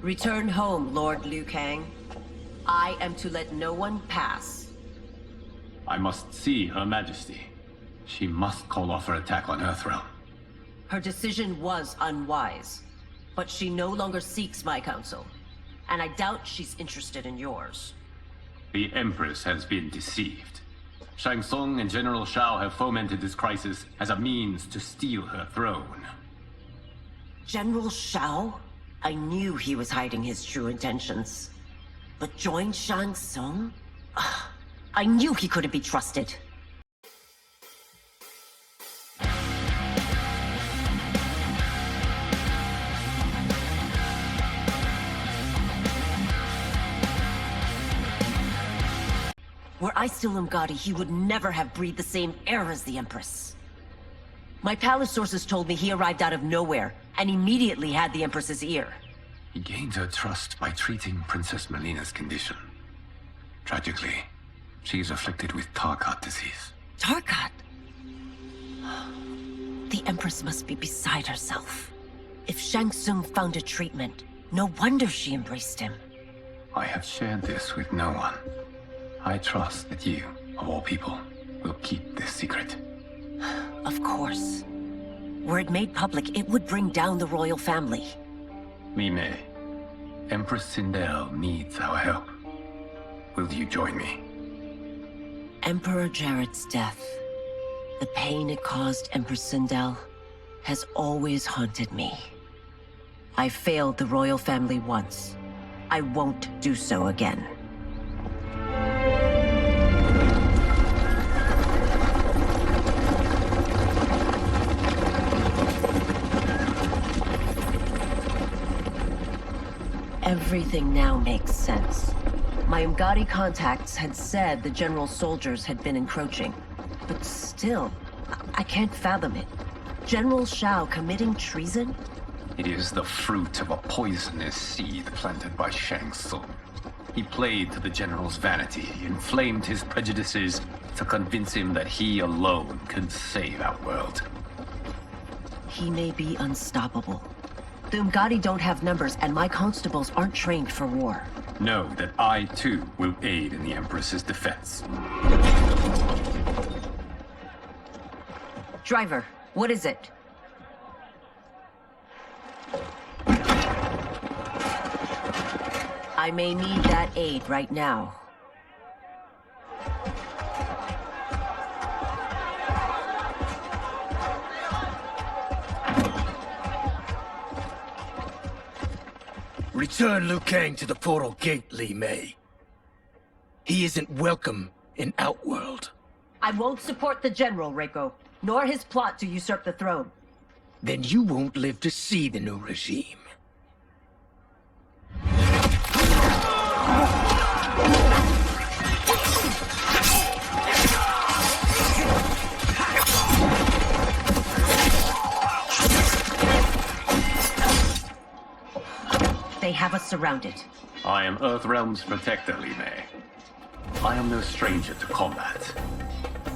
Return home, Lord Liu Kang. I am to let no one pass. I must see Her Majesty. She must call off her attack on her throne. Her decision was unwise, but she no longer seeks my counsel, and I doubt she's interested in yours. The Empress has been deceived. Shang Tsung and General Shao have fomented this crisis as a means to steal her throne. General Shao? I knew he was hiding his true intentions. But join Shang Tsung? Ugh, I knew he couldn't be trusted. Were I still Umgadi, he would never have breathed the same air as the Empress. My palace sources told me he arrived out of nowhere, and immediately had the Empress's ear. He gained her trust by treating Princess Melina's condition. Tragically, she is afflicted with Tarkat disease. Tarkat? The Empress must be beside herself. If Shang Tsung found a treatment, no wonder she embraced him. I have shared this with no one. I trust that you, of all people, will keep this secret. Of course. Were it made public, it would bring down the royal family. Li Mei, Empress Sindel needs our help. Will you join me? Emperor Jarrett's death, the pain it caused Empress Sindel, has always haunted me. I failed the royal family once. I won't do so again. Everything now makes sense. My Umgadi contacts had said the general's soldiers had been encroaching. But still, I can't fathom it. General Shao committing treason? It is the fruit of a poisonous seed planted by Shang Tsung. He played to the general's vanity, inflamed his prejudices to convince him that he alone could save our world. He may be unstoppable. The Umgadi don't have numbers, and my constables aren't trained for war. Know that I, too, will aid in the Empress's defense. Driver, what is it? I may need that aid right now. Return Liu Kang to the portal gate, Li Mei. He isn't welcome in Outworld. I won't support the General, Reiko, nor his plot to usurp the throne. Then you won't live to see the new regime. They have us surrounded. I am Earthrealm's protector, Li Mei. I am no stranger to combat.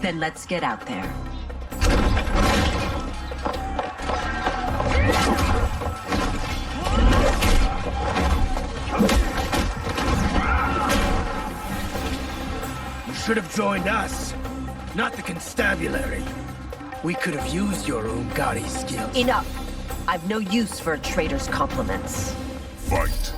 Then let's get out there. You should have joined us, not the constabulary. We could have used your Umgadi skills. Enough! I've no use for a traitor's compliments. Fight.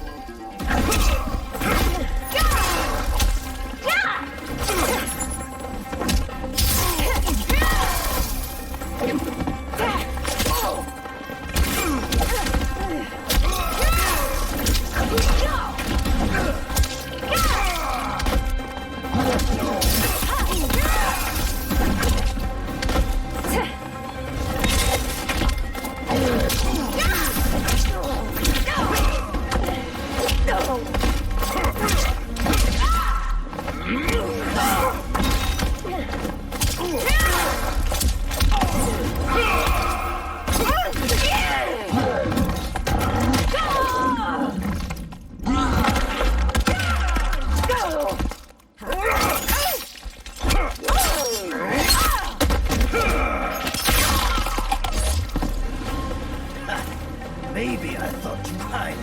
Maybe I thought you might.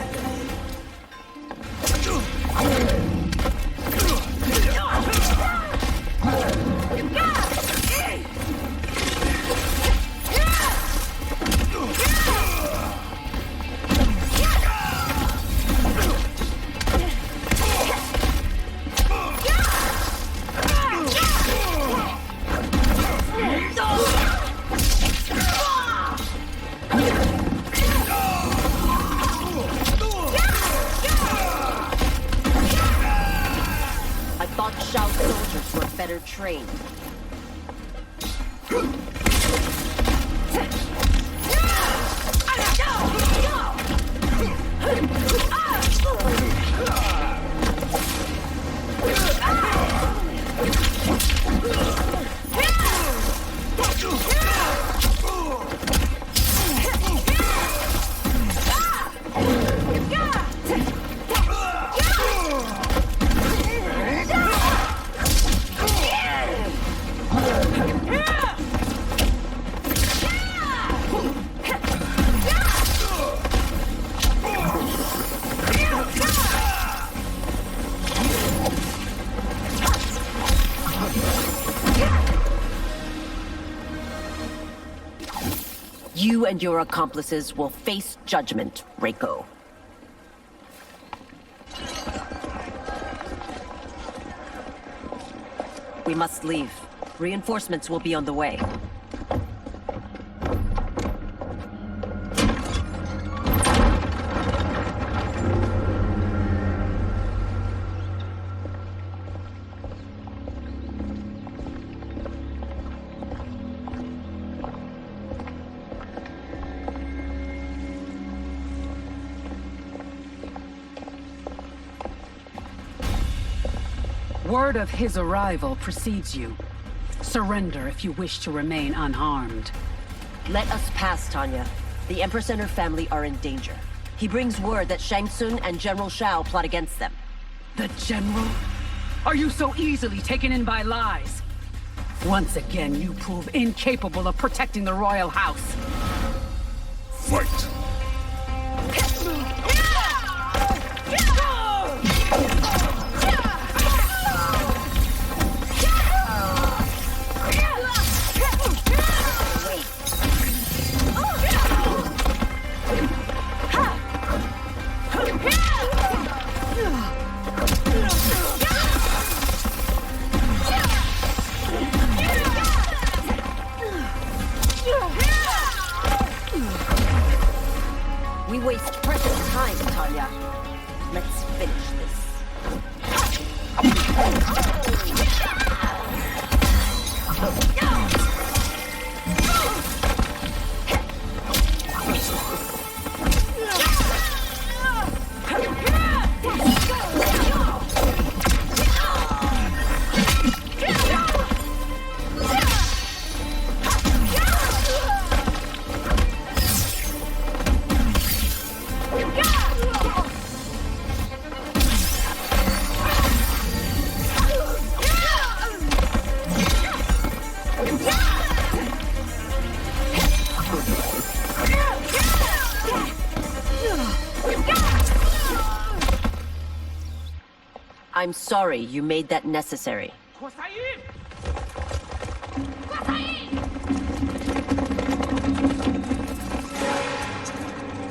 Trained. You and your accomplices will face judgment, Reiko. We must leave. Reinforcements will be on the way. Word of his arrival precedes you. Surrender if you wish to remain unharmed. Let us pass, Tanya. The Empress and her family are in danger. He brings word that Shang Tsung and General Shao plot against them. The General? Are you so easily taken in by lies? Once again, you prove incapable of protecting the royal house. Fight! We waste precious time, Tanya. Let's finish this. I'm sorry you made that necessary.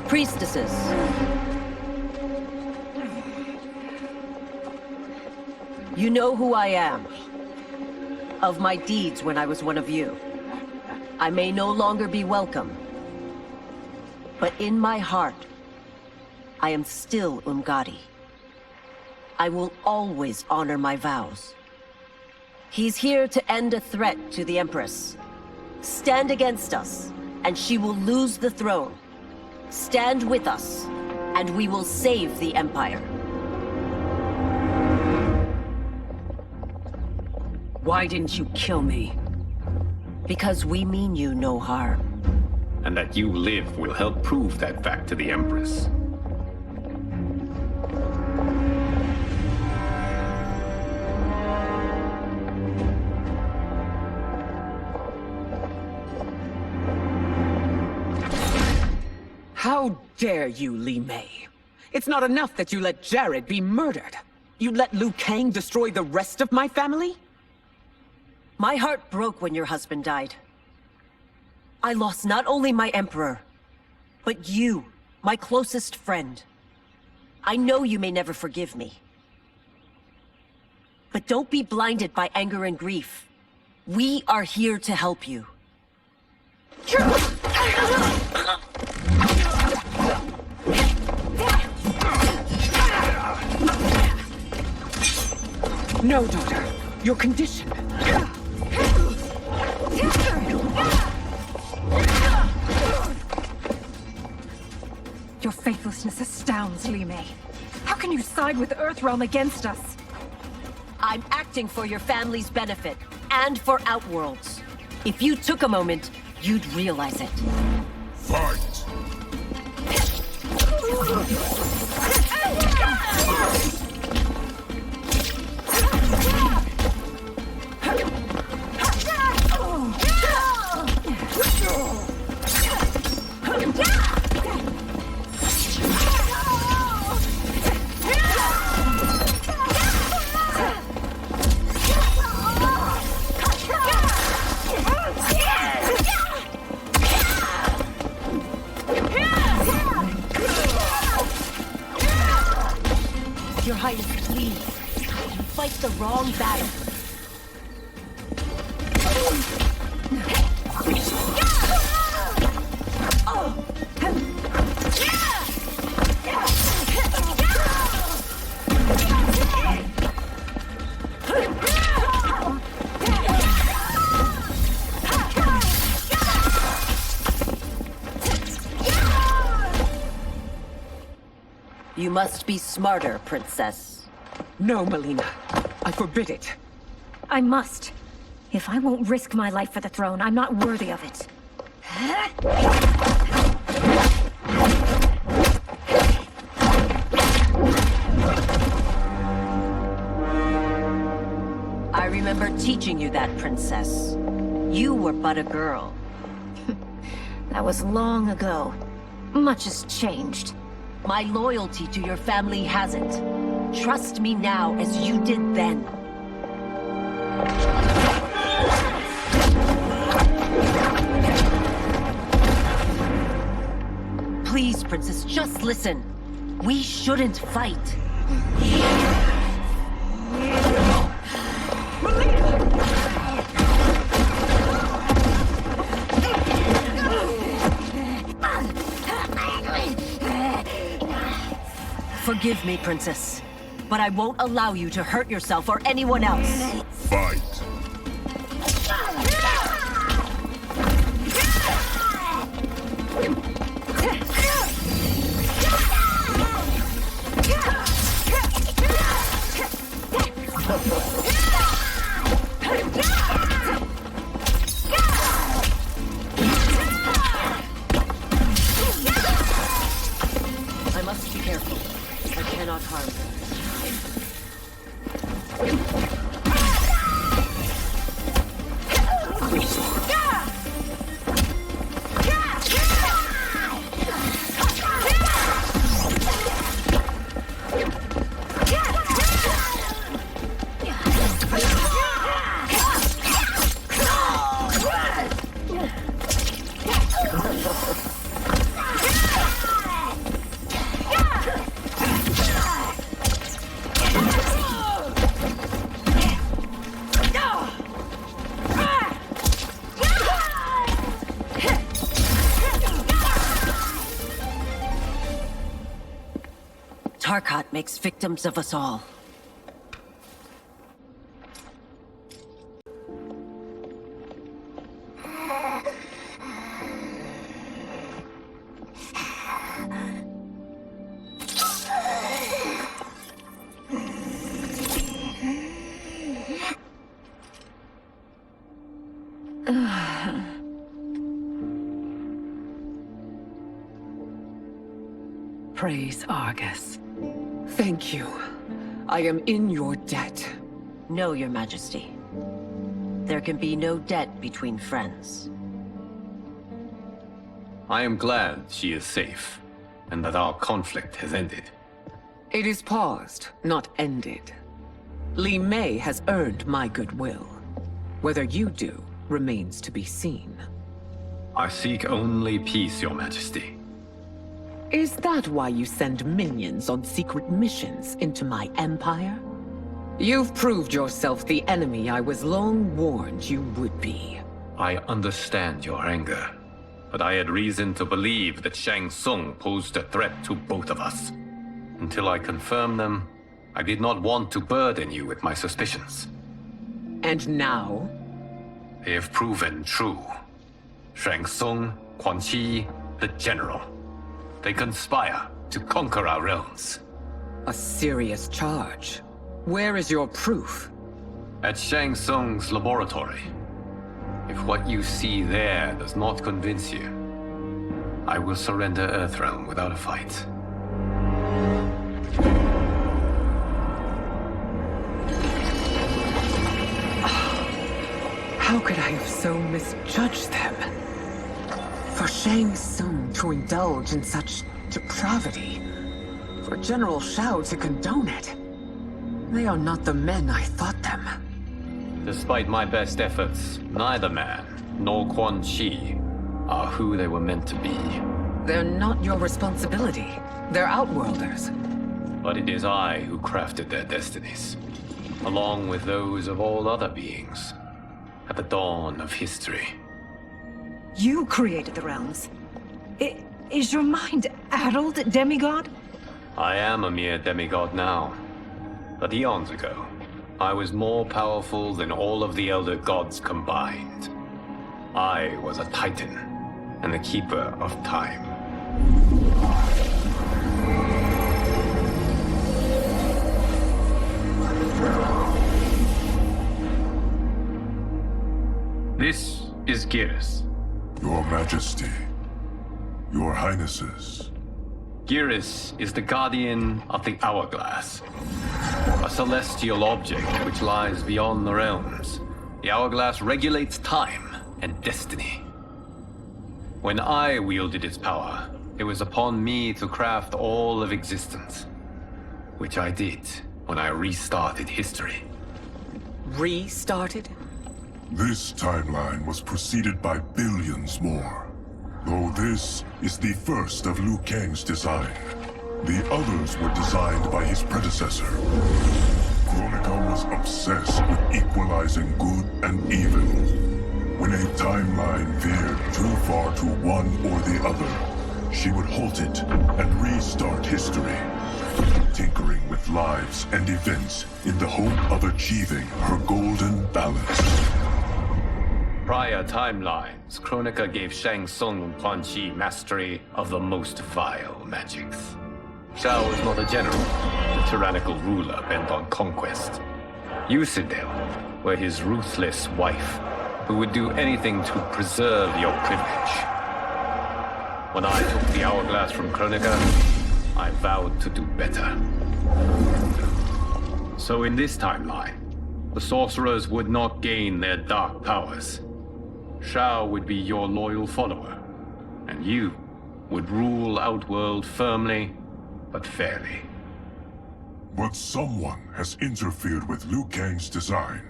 Priestesses. You know who I am. Of my deeds when I was one of you. I may no longer be welcome. But in my heart, I am still Umgadi. I will always honor my vows. He's here to end a threat to the Empress. Stand against us, and she will lose the throne. Stand with us, and we will save the Empire. Why didn't you kill me? Because we mean you no harm. And that you live will help prove that fact to the Empress. How dare you, Li Mei? It's not enough that you let Jared be murdered. You'd let Liu Kang destroy the rest of my family? My heart broke when your husband died. I lost not only my emperor, but you, my closest friend. I know you may never forgive me. But don't be blinded by anger and grief. We are here to help you. No, daughter. Your condition. Your faithlessness astounds, Li Mei. How can you side with Earthrealm against us? I'm acting for your family's benefit, and for Outworld's. If you took a moment, you'd realize it. Fight! Your Highness, please. You fight the wrong battle. You must be smarter, Princess. No, Melina. I forbid it. I must. If I won't risk my life for the throne, I'm not worthy of it. I remember teaching you that, Princess. You were but a girl. That was long ago. Much has changed. My loyalty to your family hasn't. Trust me now as you did then. Please, Princess, just listen. We shouldn't fight. Forgive me, Princess, but I won't allow you to hurt yourself or anyone else. Fight! I must be careful. I cannot harm her. Tarkat makes victims of us all. Praise Argus. Thank you. I am in your debt. No, Your Majesty. There can be no debt between friends. I am glad she is safe, and that our conflict has ended. It is paused, not ended. Li Mei has earned my goodwill. Whether you do remains to be seen. I seek only peace, Your Majesty. Is that why you send minions on secret missions into my empire? You've proved yourself the enemy I was long warned you would be. I understand your anger, but I had reason to believe that Shang Tsung posed a threat to both of us. Until I confirmed them, I did not want to burden you with my suspicions. And now? They have proven true. Shang Tsung, Quan Chi, the General. They conspire to conquer our realms. A serious charge. Where is your proof? At Shang Tsung's laboratory. If what you see there does not convince you, I will surrender Earthrealm without a fight. How could I have so misjudged them? For Shang Tsung to indulge in such depravity, for General Shao to condone it, they are not the men I thought them. Despite my best efforts, neither man nor Quan Chi are who they were meant to be. They're not your responsibility. They're Outworlders. But it is I who crafted their destinies, along with those of all other beings, at the dawn of history. You created the realms. Is your mind addled, demigod? I am a mere demigod now, but eons ago, I was more powerful than all of the Elder Gods combined. I was a Titan, and the Keeper of Time. This is Geras. Your Majesty, Your Highnesses. Geras is the guardian of the Hourglass, a celestial object which lies beyond the realms. The Hourglass regulates time and destiny. When I wielded its power, it was upon me to craft all of existence, which I did when I restarted history. Restarted? This timeline was preceded by billions more. Though this is the first of Liu Kang's design, the others were designed by his predecessor. Kronika was obsessed with equalizing good and evil. When a timeline veered too far to one or the other, she would halt it and restart history, tinkering with lives and events in the hope of achieving her golden balance. Prior timelines, Kronika gave Shang Tsung and Quan Chi mastery of the most vile magics. Shao was not a general, a tyrannical ruler bent on conquest. Yusidel were his ruthless wife, who would do anything to preserve your privilege. When I took the Hourglass from Kronika, I vowed to do better. So in this timeline, the sorcerers would not gain their dark powers. Shao would be your loyal follower, and you would rule Outworld firmly, but fairly. But someone has interfered with Liu Kang's design.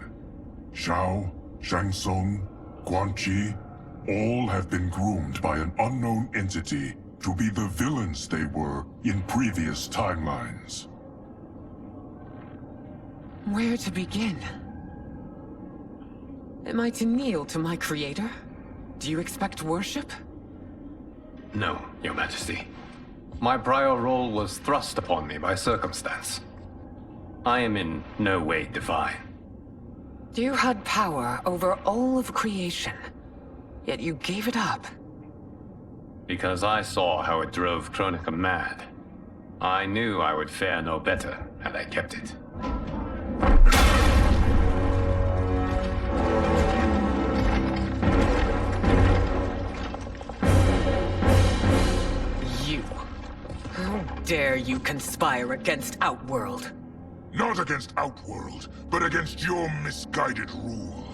Shao, Shang Tsung, Quan Chi, all have been groomed by an unknown entity to be the villains they were in previous timelines. Where to begin? Am I to kneel to my creator? Do you expect worship? No, Your Majesty. My prior role was thrust upon me by circumstance. I am in no way divine. You had power over all of creation, yet you gave it up. Because I saw how it drove Kronika mad. I knew I would fare no better had I kept it. How dare you conspire against Outworld? Not against Outworld, but against your misguided rule.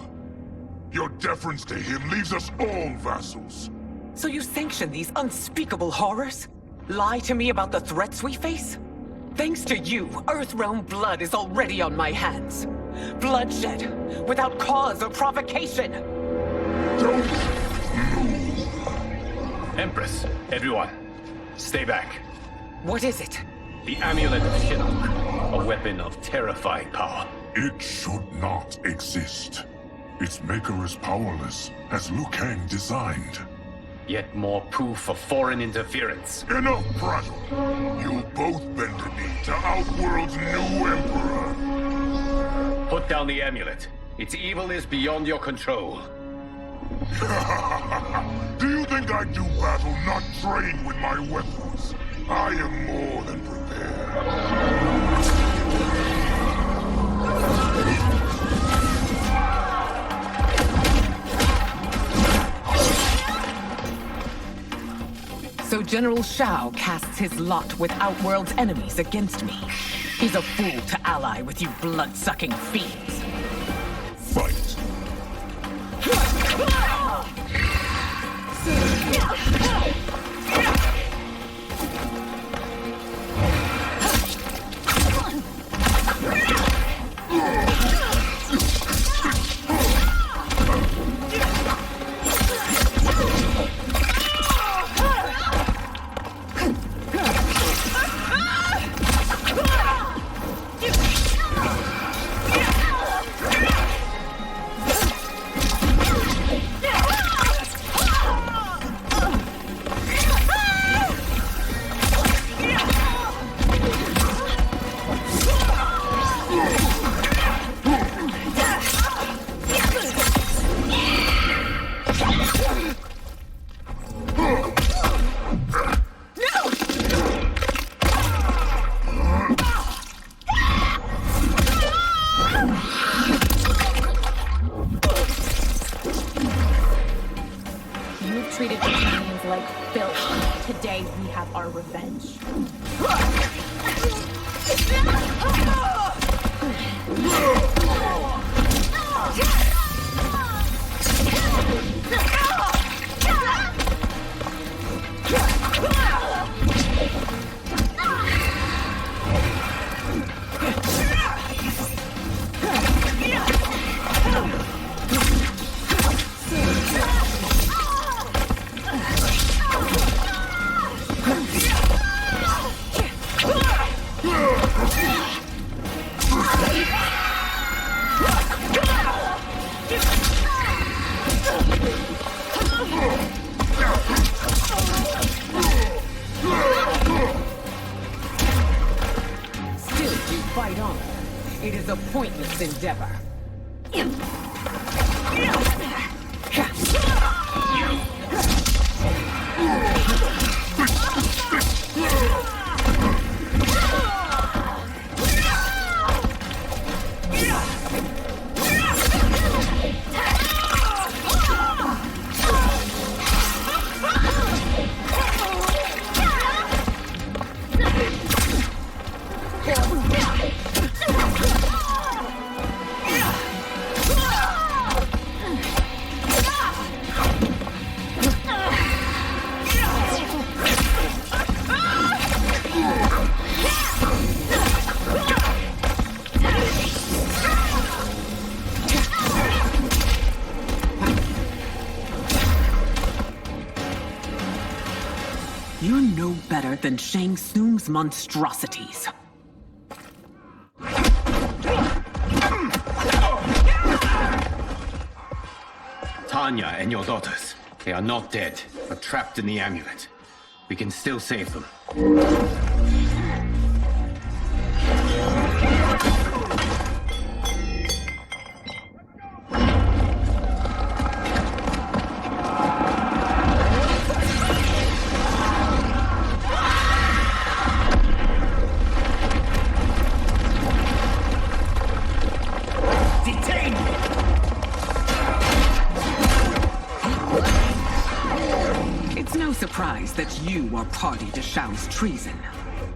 Your deference to him leaves us all vassals. So you sanction these unspeakable horrors? Lie to me about the threats we face? Thanks to you, Earthrealm blood is already on my hands. Bloodshed, without cause or provocation. Empress, everyone, stay back. What is it? The Amulet of Shinnok, a weapon of terrifying power. It should not exist. Its maker is powerless, as Liu Kang designed. Yet more proof of foreign interference. Enough prattle! You'll both bend the knee to Outworld's new Emperor. Put down the amulet. Its evil is beyond your control. Do you think I do battle not trained with my weapons? I am more than prepared. So General Shao casts his lot with Outworld's enemies against me. He's a fool to ally with you blood-sucking fiends. Fight! You've treated Japanese like filth. Today we have our revenge. Fight on. It is a pointless endeavor. You're no better than Shang Tsung's monstrosities. Tanya and your daughters, they are not dead, but trapped in the amulet. We can still save them. It's no surprise that you are party to Shao's treason.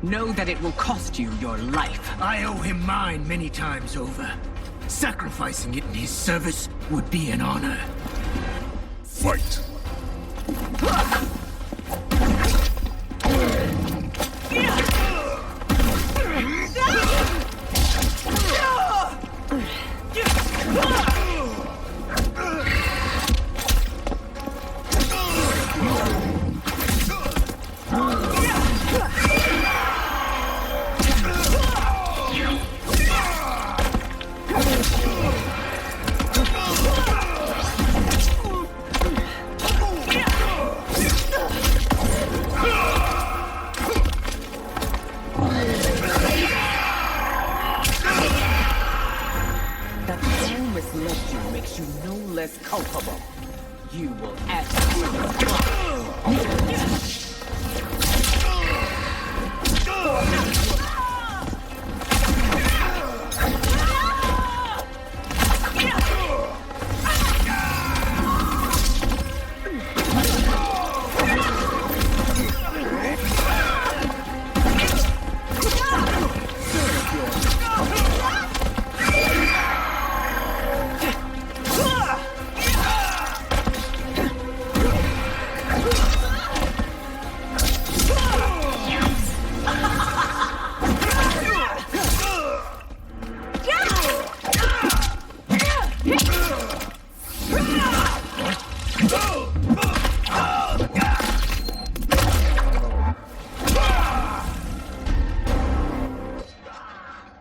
Know that it will cost you your life. I owe him mine many times over. Sacrificing it in his service would be an honor. Fight! You will answer for this crime.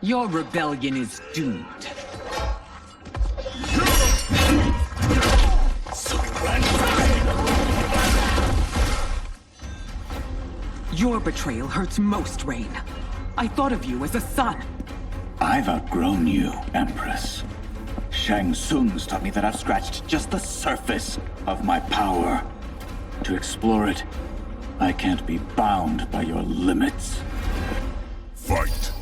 Your rebellion is doomed. Your betrayal hurts most, Rain. I thought of you as a son. I've outgrown you, Empress. Shang Tsung's taught me that I've scratched just the surface of my power. To explore it, I can't be bound by your limits. Fight!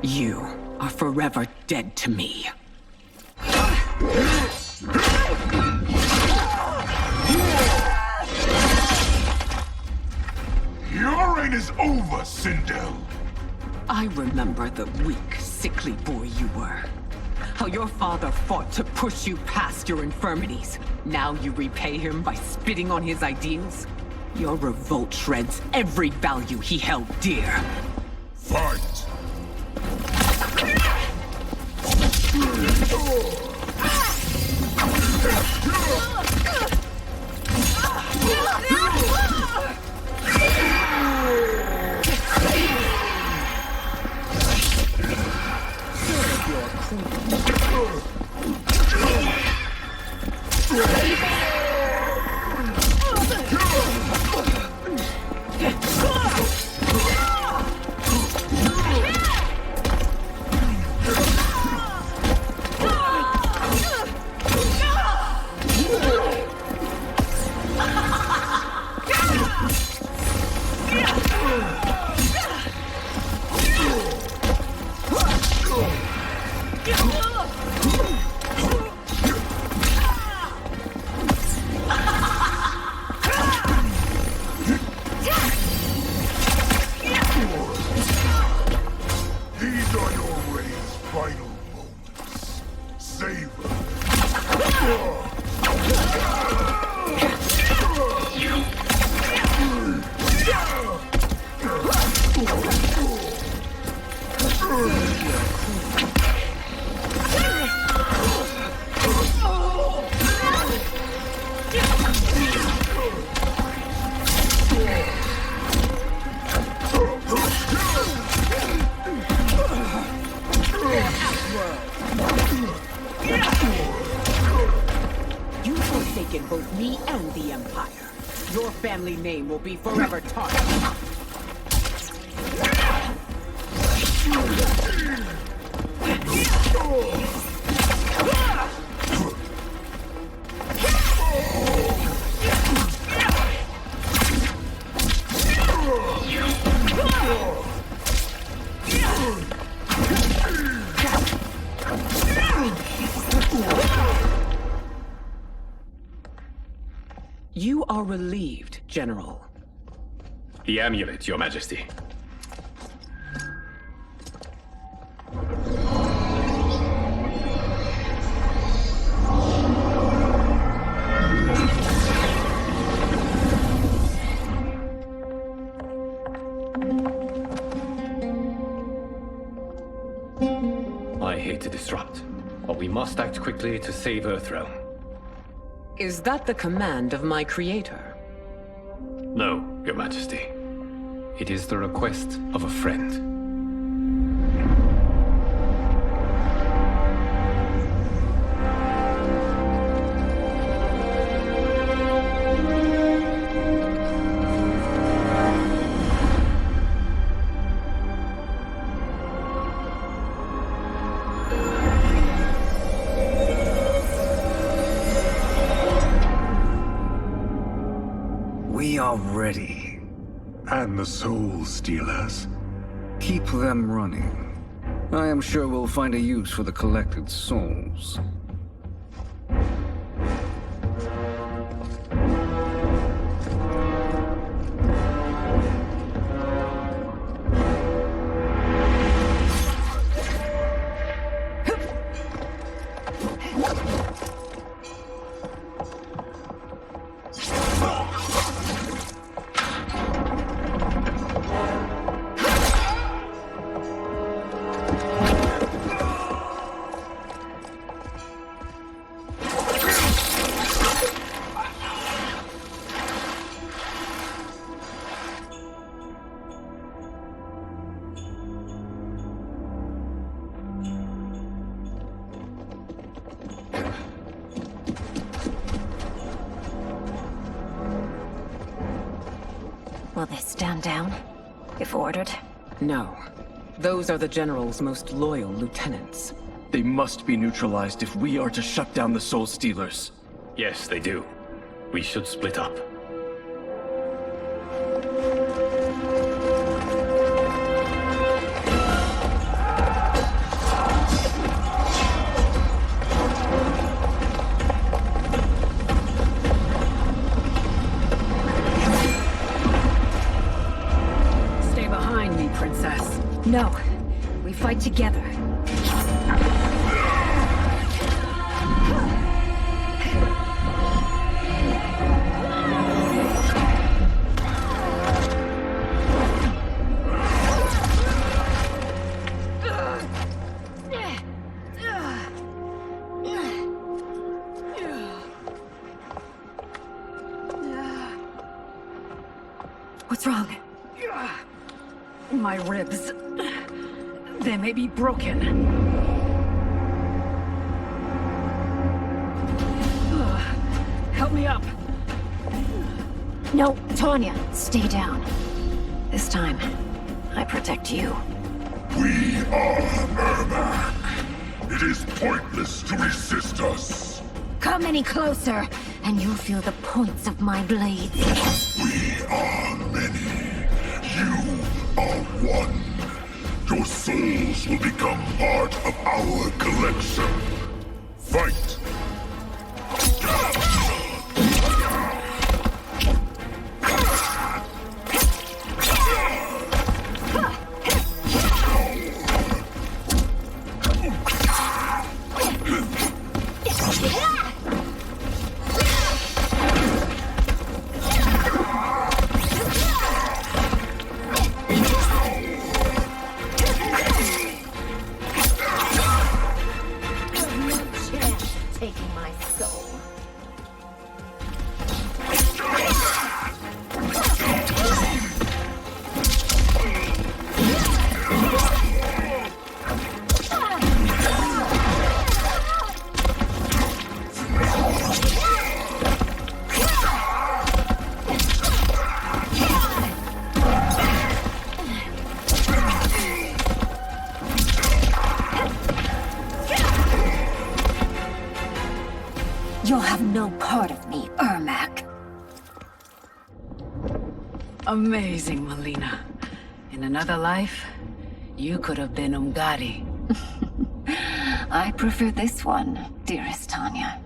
You are forever dead to me. Your reign is over, Sindel. I remember the weak, sickly boy you were. How your father fought to push you past your infirmities. Now you repay him by spitting on his ideals? Your revolt shreds every value he held dear. Fight! weaken both me and the Empire. Your family name will be forever tarnished. You are relieved, General. The amulet, Your Majesty. I hate to disrupt, but we must act quickly to save Earthrealm. Is that the command of my creator? No, Your Majesty. It is the request of a friend. We are ready. And the Soul Stealers? Keep them running. I am sure we'll find a use for the collected souls. Will they stand down, if ordered? No. Those are the General's most loyal lieutenants. They must be neutralized if we are to shut down the Soul Stealers. Yes, they do. We should split up. Stay behind me, Princess. No. We fight together. What's wrong? My ribs. They may be broken. Help me up. No, Tanya, stay down. This time, I protect you. We are Ermac. It is pointless to resist us. Come any closer, and you'll feel the points of my blades. We are many. You are one. Your souls will become part of our collection. Fight! Taking my soul. You'll have no part of me, Ermac. Amazing, Melina. In another life, you could have been Umgadi. I prefer this one, dearest Tanya.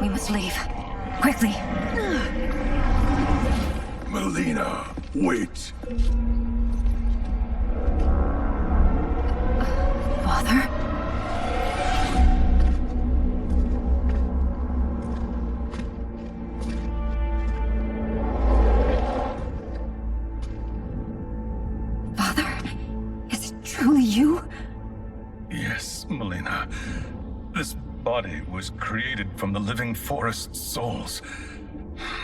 We must leave. Quickly. Melina, wait. Father? Father? Is it truly you? Yes, Melina. This body was created from the living forest's souls.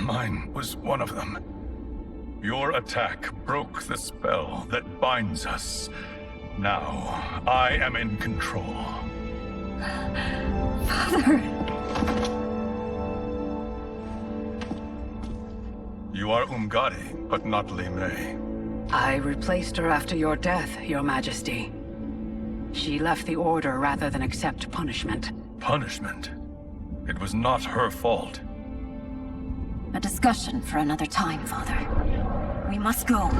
Mine was one of them. Your attack broke the spell that binds us. Now, I am in control. Father! You are Umgadi, but not Li Mei. I replaced her after your death, Your Majesty. She left the Order rather than accept punishment. Punishment? It was not her fault. A discussion for another time, Father. We must go.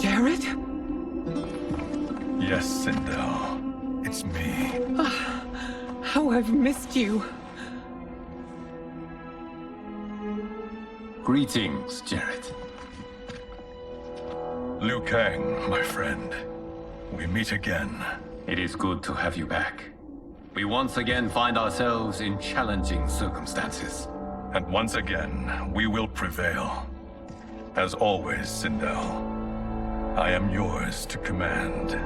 Jared? Yes, Sindel. It's me. How I've missed you. Greetings, Jared. Liu Kang, my friend. We meet again. It is good to have you back. We once again find ourselves in challenging circumstances. And once again, we will prevail. As always, Sindel, I am yours to command.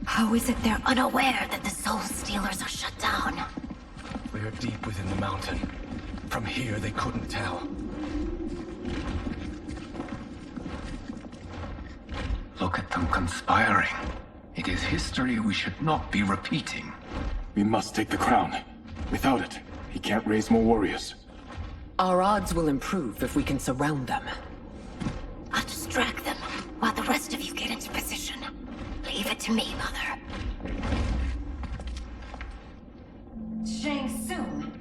How is it they're unaware that the Soul Stealers are shut down? We are deep within the mountain. From here, they couldn't tell. Look at them conspiring. It is history we should not be repeating. We must take the crown. Without it, he can't raise more warriors. Our odds will improve if we can surround them. I'll distract them while the rest of you get into position. Leave it to me, Mother. Shang Tsung.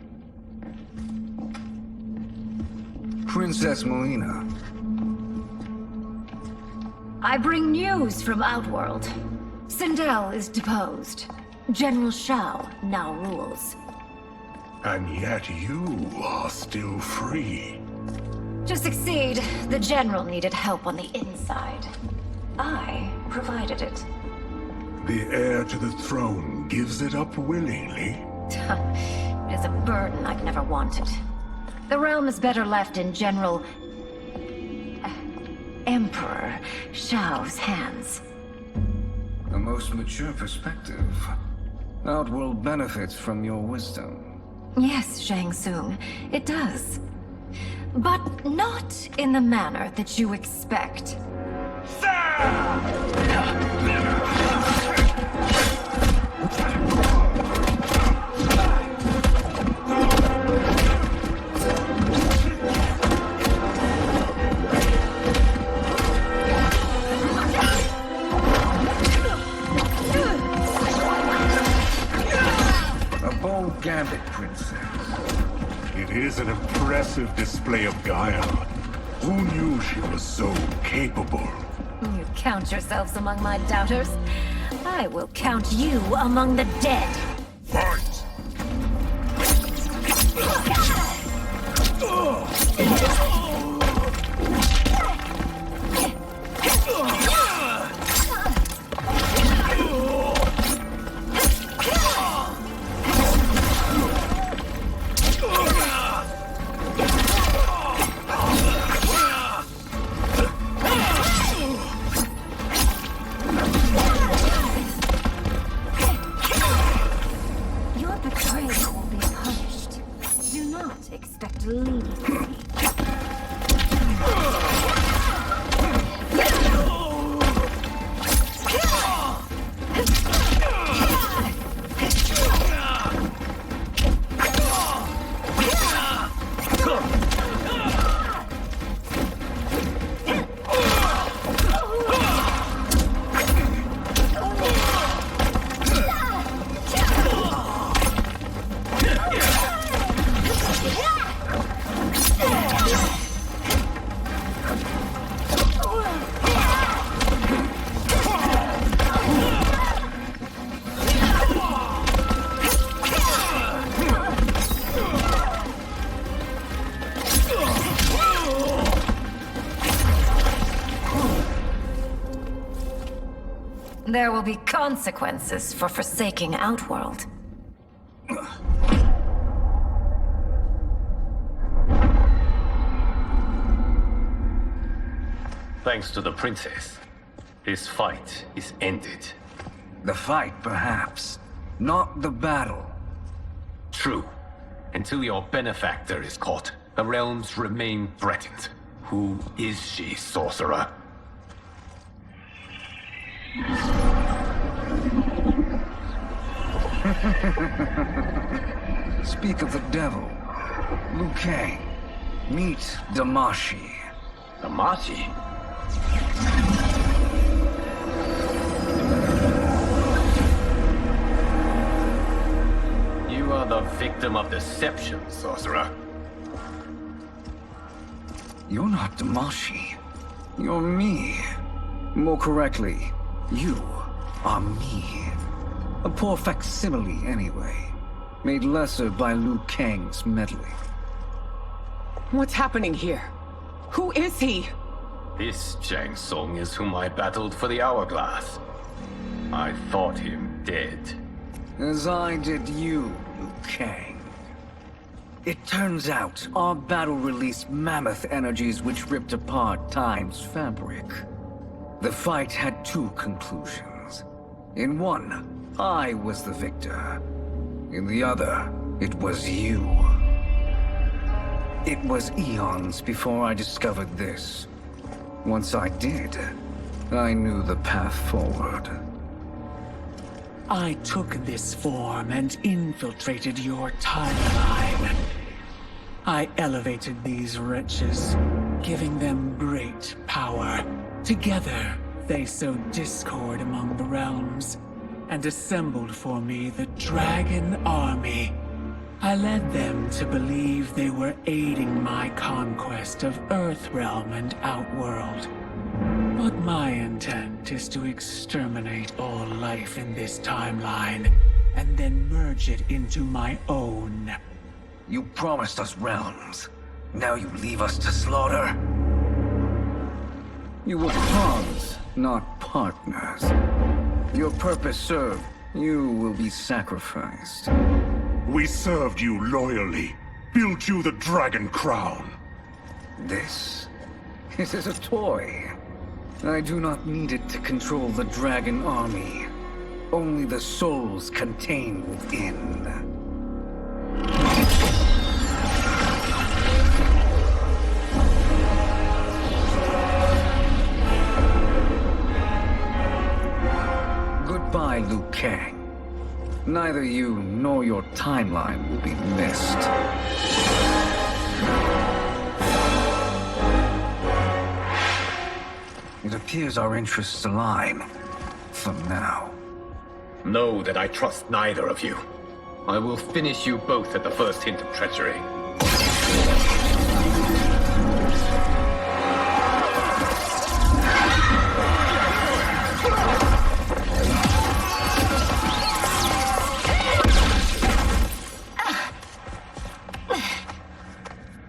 Princess Melina. I bring news from Outworld. Sindel is deposed. General Shao now rules. And yet you are still free. To succeed, the General needed help on the inside. I provided it. The heir to the throne gives it up willingly. It is a burden I've never wanted. The realm is better left in General... Emperor Shao's hands. A most mature perspective. Outworld benefits from your wisdom. Yes, Shang Tsung, it does. But not in the manner that you expect. A bold gambit, Princess. It is an impressive display of guile. Who knew she was so capable? You count yourselves among my doubters. I will count you among the dead. Fight! There will be consequences for forsaking Outworld. Thanks to the princess, this fight is ended. The fight, perhaps. Not the battle. True. Until your benefactor is caught, the realms remain threatened. Who is she, sorcerer? Speak of the devil. Liu Kang. Meet Damashi. Damashi? You are the victim of deception, sorcerer. You're not Damashi. You're me. More correctly, you are me. A poor facsimile, anyway. Made lesser by Liu Kang's meddling. What's happening here? Who is he? This Shang Tsung is whom I battled for the Hourglass. I thought him dead. As I did you, Liu Kang. It turns out our battle released mammoth energies which ripped apart time's fabric. The fight had two conclusions. In one, I was the victor. In the other, it was you. It was eons before I discovered this. Once I did, I knew the path forward. I took this form and infiltrated your timeline. I elevated these wretches, giving them great power. Together, they sowed discord among the realms, and assembled for me the Dragon Army. I led them to believe they were aiding my conquest of Earthrealm and Outworld. But my intent is to exterminate all life in this timeline, and then merge it into my own. You promised us realms. Now you leave us to slaughter? You were pawns, not partners. Your purpose served. You will be sacrificed. We served you loyally. Built you the Dragon Crown. This is a toy. I do not need it to control the Dragon Army. Only the souls contained within. Goodbye, Liu Kang. Neither you nor your timeline will be missed. It appears our interests align. For now. Know that I trust neither of you. I will finish you both at the first hint of treachery.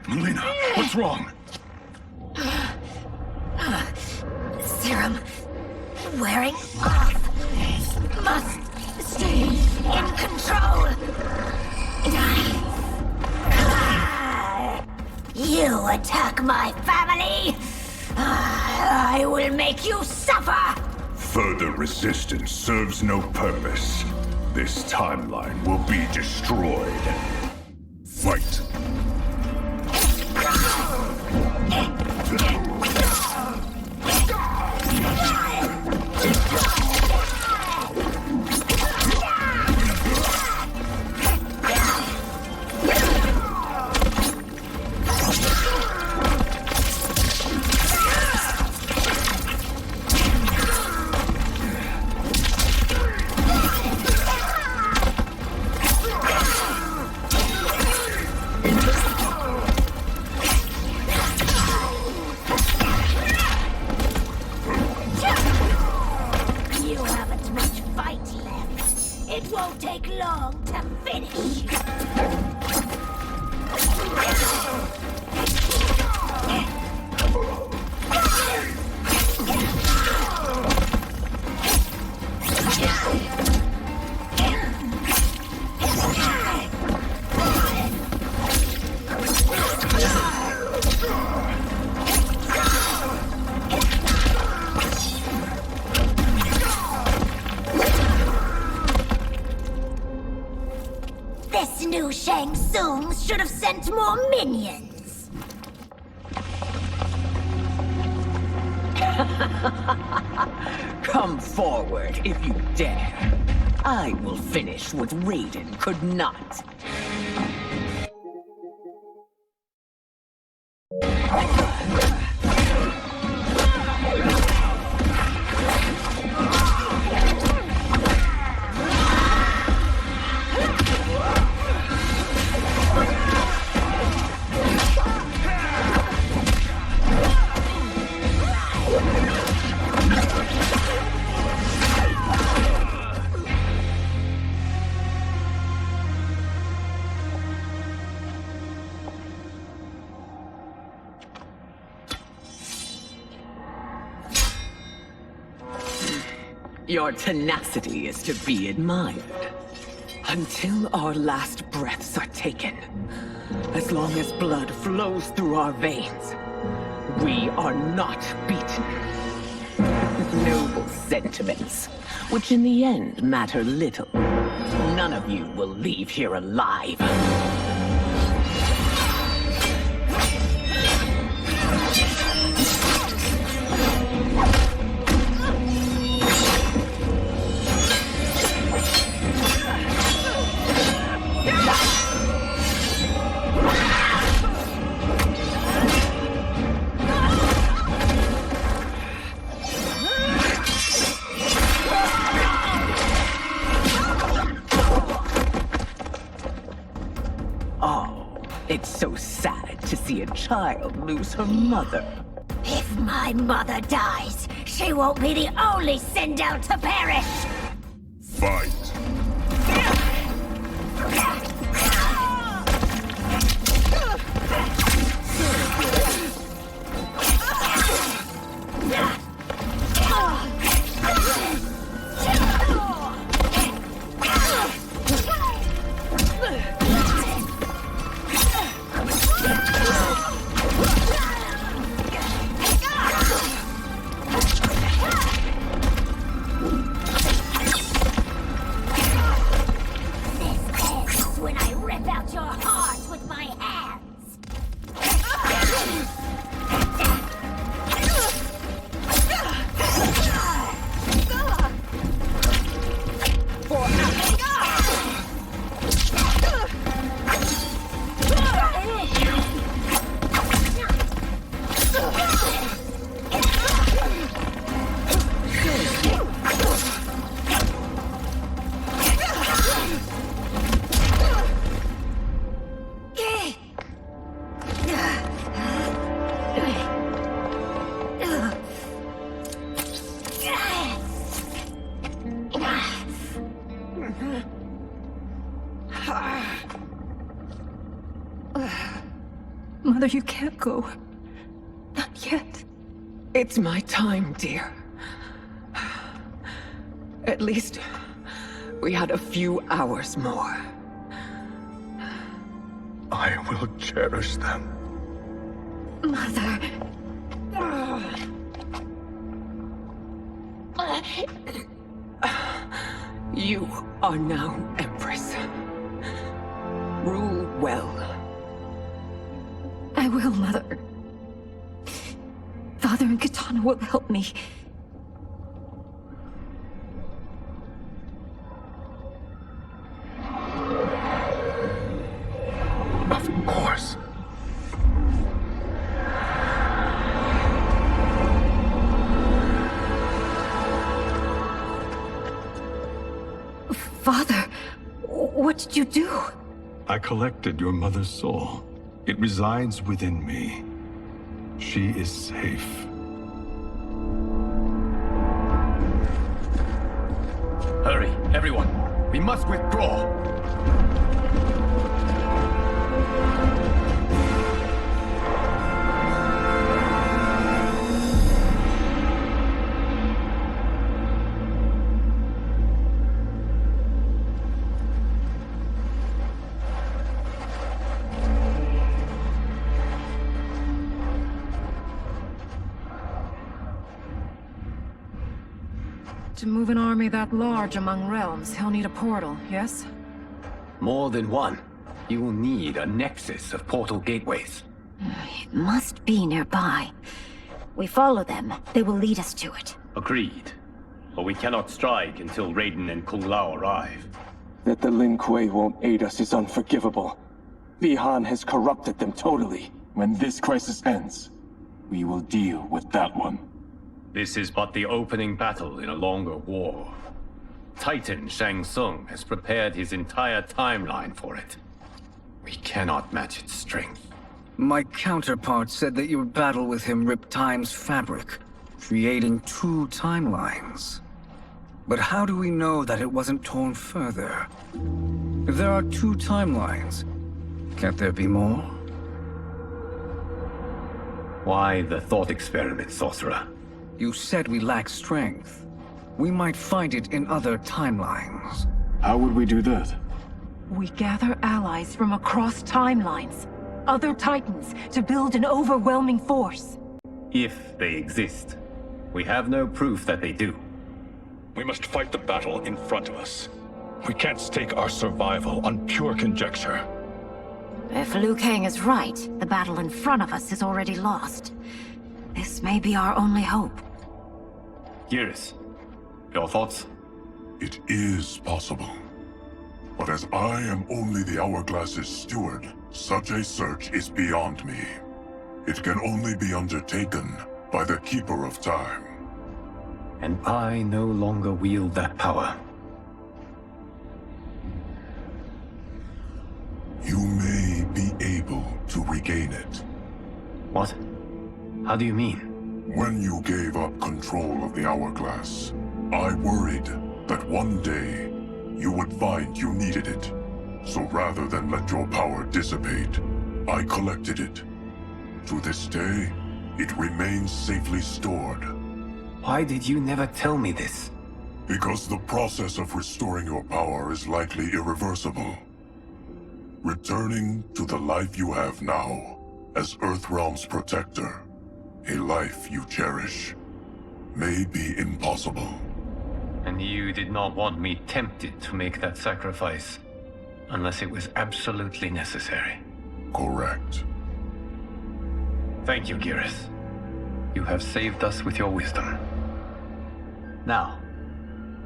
Melina, what's wrong? Serum wearing off. Must stay in control. You attack my family. I will make you suffer. Further resistance serves no purpose. This timeline will be destroyed. Fight! Tsung should have sent more minions. Come forward if you dare. I will finish what Raiden could not. Your tenacity is to be admired. Until our last breaths are taken, as long as blood flows through our veins, we are not beaten. Noble sentiments, which in the end matter little. None of you will leave here alive. It's so sad to see a child lose her mother. If my mother dies, she won't be the only Sindel to perish! Fight! Mother, you can't go. Not yet. It's my time, dear. At least we had a few hours more. I will cherish them. Mother... You are now Empress. Rule well. I will, Mother. Father and Katana will help me. Of course. Father, what did you do? I collected your mother's soul. It resides within me. She is safe. Hurry, everyone. We must withdraw. To move an army that large among realms, he'll need a portal, yes? More than one. You will need a nexus of portal gateways. It must be nearby. We follow them, they will lead us to it. Agreed. But we cannot strike until Raiden and Kung Lao arrive. That the Lin Kuei won't aid us is unforgivable. Bi-Han has corrupted them totally. When this crisis ends, we will deal with that one. This is but the opening battle in a longer war. Titan Shang Tsung has prepared his entire timeline for it. We cannot match its strength. My counterpart said that your battle with him ripped time's fabric, creating 2 timelines. But how do we know that it wasn't torn further? If there are 2 timelines, can't there be more? Why the thought experiment, Sorcerer? You said we lack strength. We might find it in other timelines. How would we do that? We gather allies from across timelines, other Titans, to build an overwhelming force. If they exist. We have no proof that they do. We must fight the battle in front of us. We can't stake our survival on pure conjecture. If Liu Kang is right, the battle in front of us is already lost. This may be our only hope. Geras, your thoughts? It is possible. But as I am only the Hourglass's steward, such a search is beyond me. It can only be undertaken by the Keeper of Time. And I no longer wield that power. You may be able to regain it. What? How do you mean? When you gave up control of the Hourglass, I worried that one day you would find you needed it. So rather than let your power dissipate, I collected it. To this day, it remains safely stored. Why did you never tell me this? Because the process of restoring your power is likely irreversible. Returning to the life you have now, as Earthrealm's protector, a life you cherish, may be impossible. And you did not want me tempted to make that sacrifice, unless it was absolutely necessary. Correct. Thank you, Geras. You have saved us with your wisdom. Now,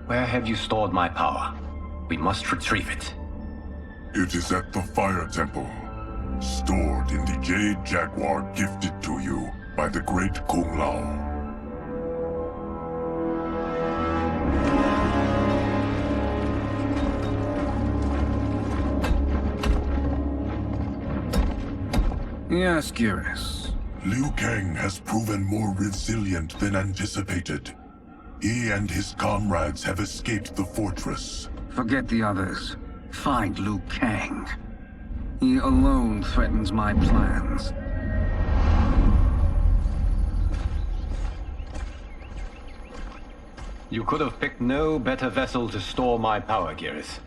where have you stored my power? We must retrieve it. It is at the Fire Temple, stored in the Jade Jaguar gifted to you by the great Kung Lao. Yes, Geras. Liu Kang has proven more resilient than anticipated. He and his comrades have escaped the fortress. Forget the others. Find Liu Kang. He alone threatens my plans. You could have picked no better vessel to store my power, Geras.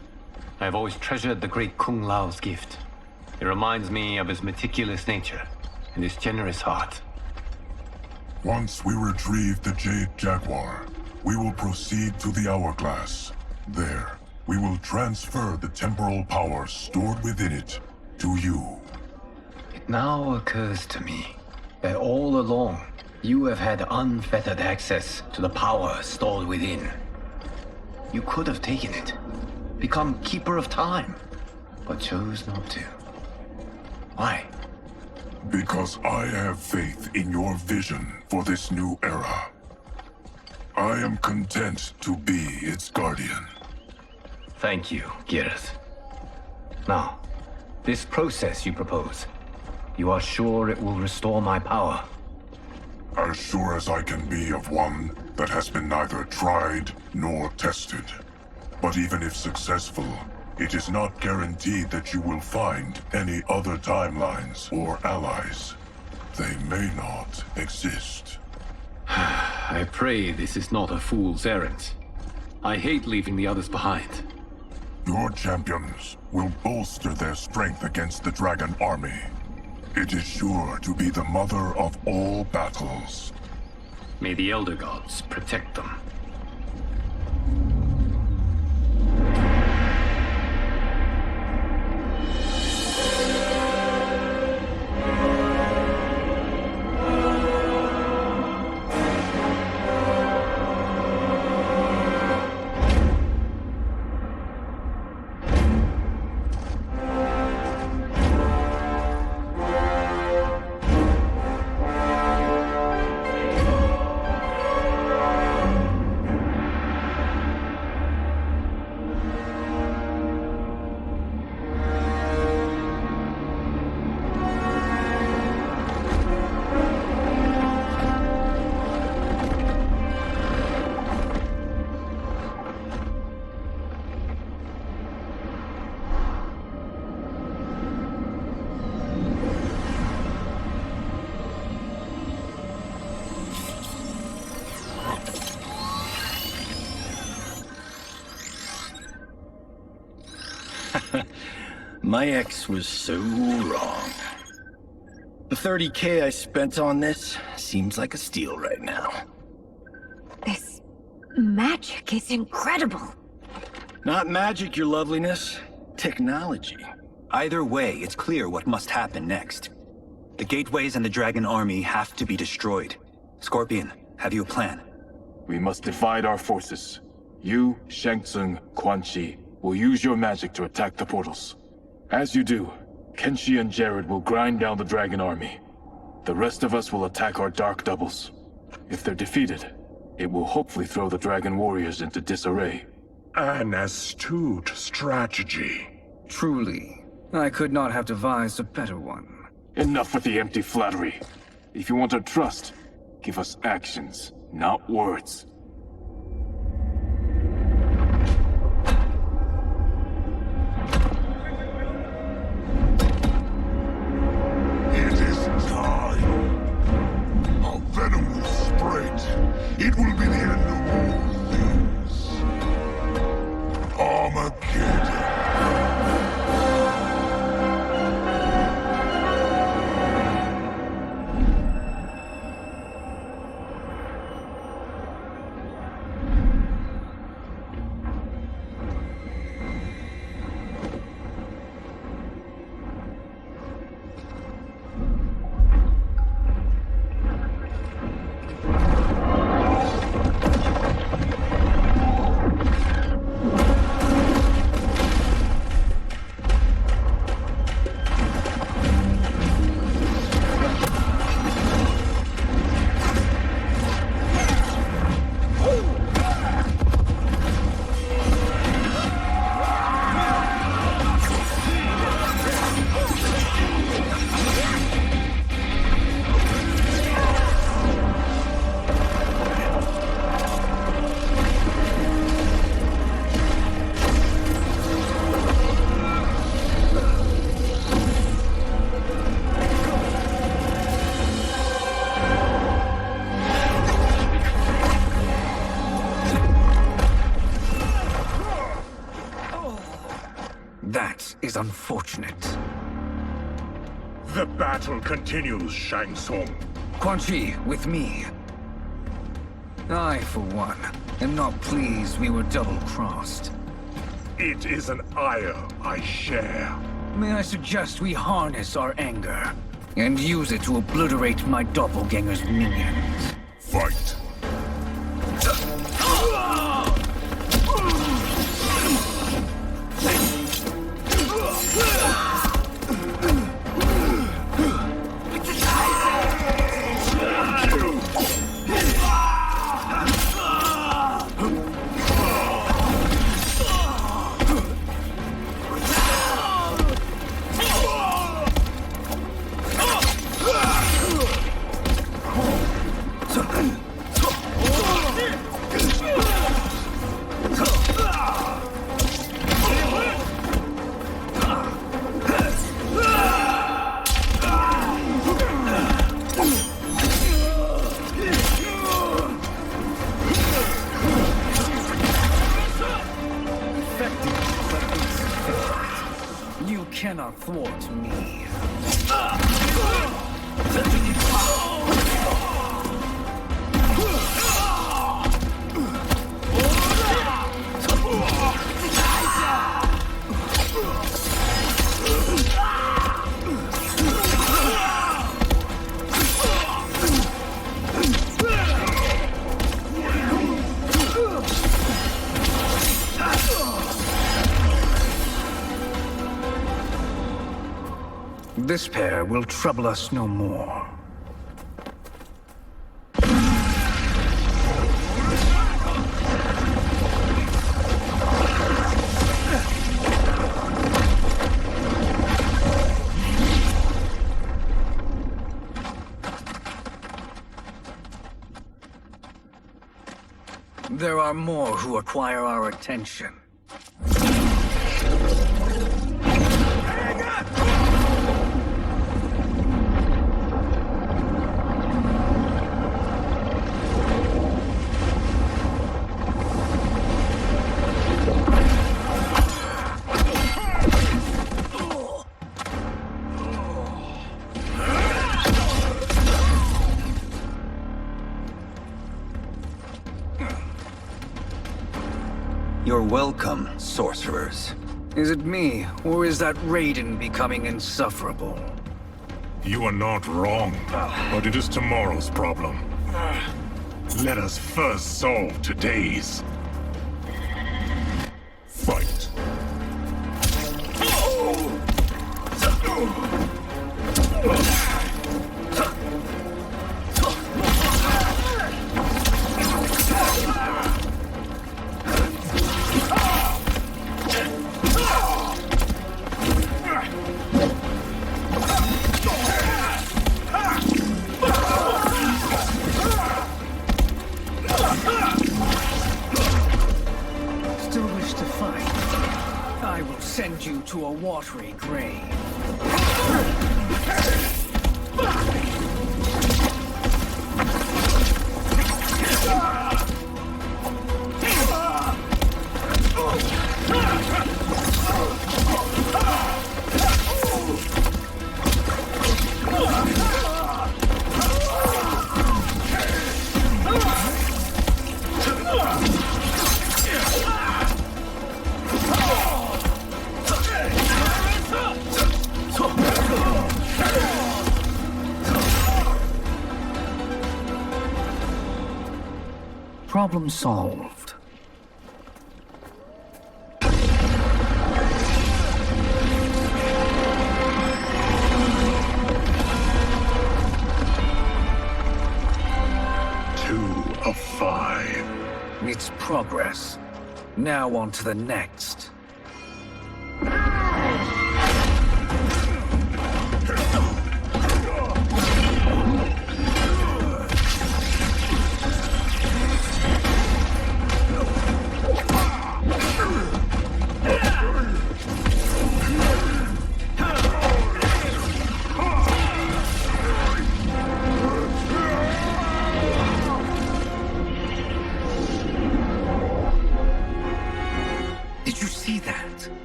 I have always treasured the great Kung Lao's gift. It reminds me of his meticulous nature and his generous heart. Once we retrieve the Jade Jaguar, we will proceed to the Hourglass. There, we will transfer the temporal power stored within it to you. It now occurs to me that all along, you have had unfettered access to the power stored within. You could have taken it, become Keeper of Time, but chose not to. Why? Because I have faith in your vision for this new era. I am content to be its guardian. Thank you, Geras. Now, this process you propose, you are sure it will restore my power? As sure as I can be of one that has been neither tried nor tested. But even if successful, it is not guaranteed that you will find any other timelines or allies. They may not exist. I pray this is not a fool's errand. I hate leaving the others behind. Your champions will bolster their strength against the Dragon Army. It is sure to be the mother of all battles. May the Elder Gods protect them. My ex was so wrong. The 30K I spent on this seems like a steal right now. This magic is incredible. Not magic, your loveliness. Technology. Either way, it's clear what must happen next. The gateways and the Dragon Army have to be destroyed. Scorpion, have you a plan? We must divide our forces. You, Shang Tsung, Quan Chi will use your magic to attack the portals. As you do, Kenshi and Jared will grind down the Dragon Army. The rest of us will attack our Dark Doubles. If they're defeated, it will hopefully throw the Dragon Warriors into disarray. An astute strategy. Truly, I could not have devised a better one. Enough with the empty flattery. If you want our trust, give us actions, not words. It is time. A venom will spread. It will be the end of all things. Armageddon. That is unfortunate. The battle continues, Shang Tsung. Quan Chi, with me. I, for one, am not pleased we were double-crossed. It is an ire I share. May I suggest we harness our anger and use it to obliterate my doppelganger's minions? Fight! You cannot thwart me. This pair will trouble us no more. There are more who acquire our attention. You're welcome, sorcerers. Is it me, or is that Raiden becoming insufferable? You are not wrong, but it is tomorrow's problem. Let us first solve today's. Fight. Still wish to fight? I will send you to a watery grave. Problem solved. Two of 5. It's progress. Now on to the next.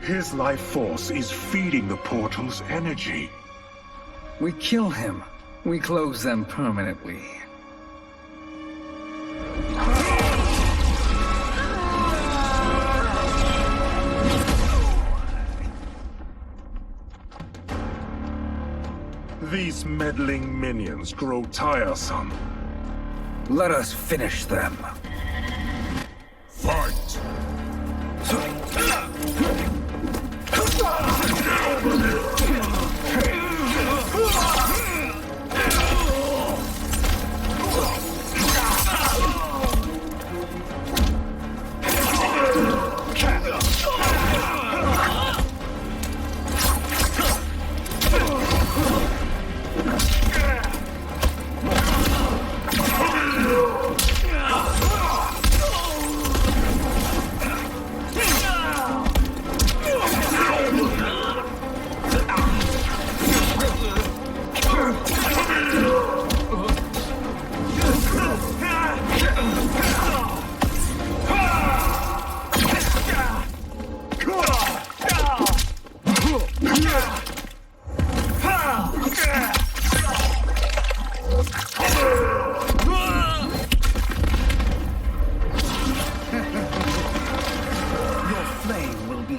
His life force is feeding the portal's energy. We kill him. We close them permanently. These meddling minions grow tiresome. Let us finish them. Fight!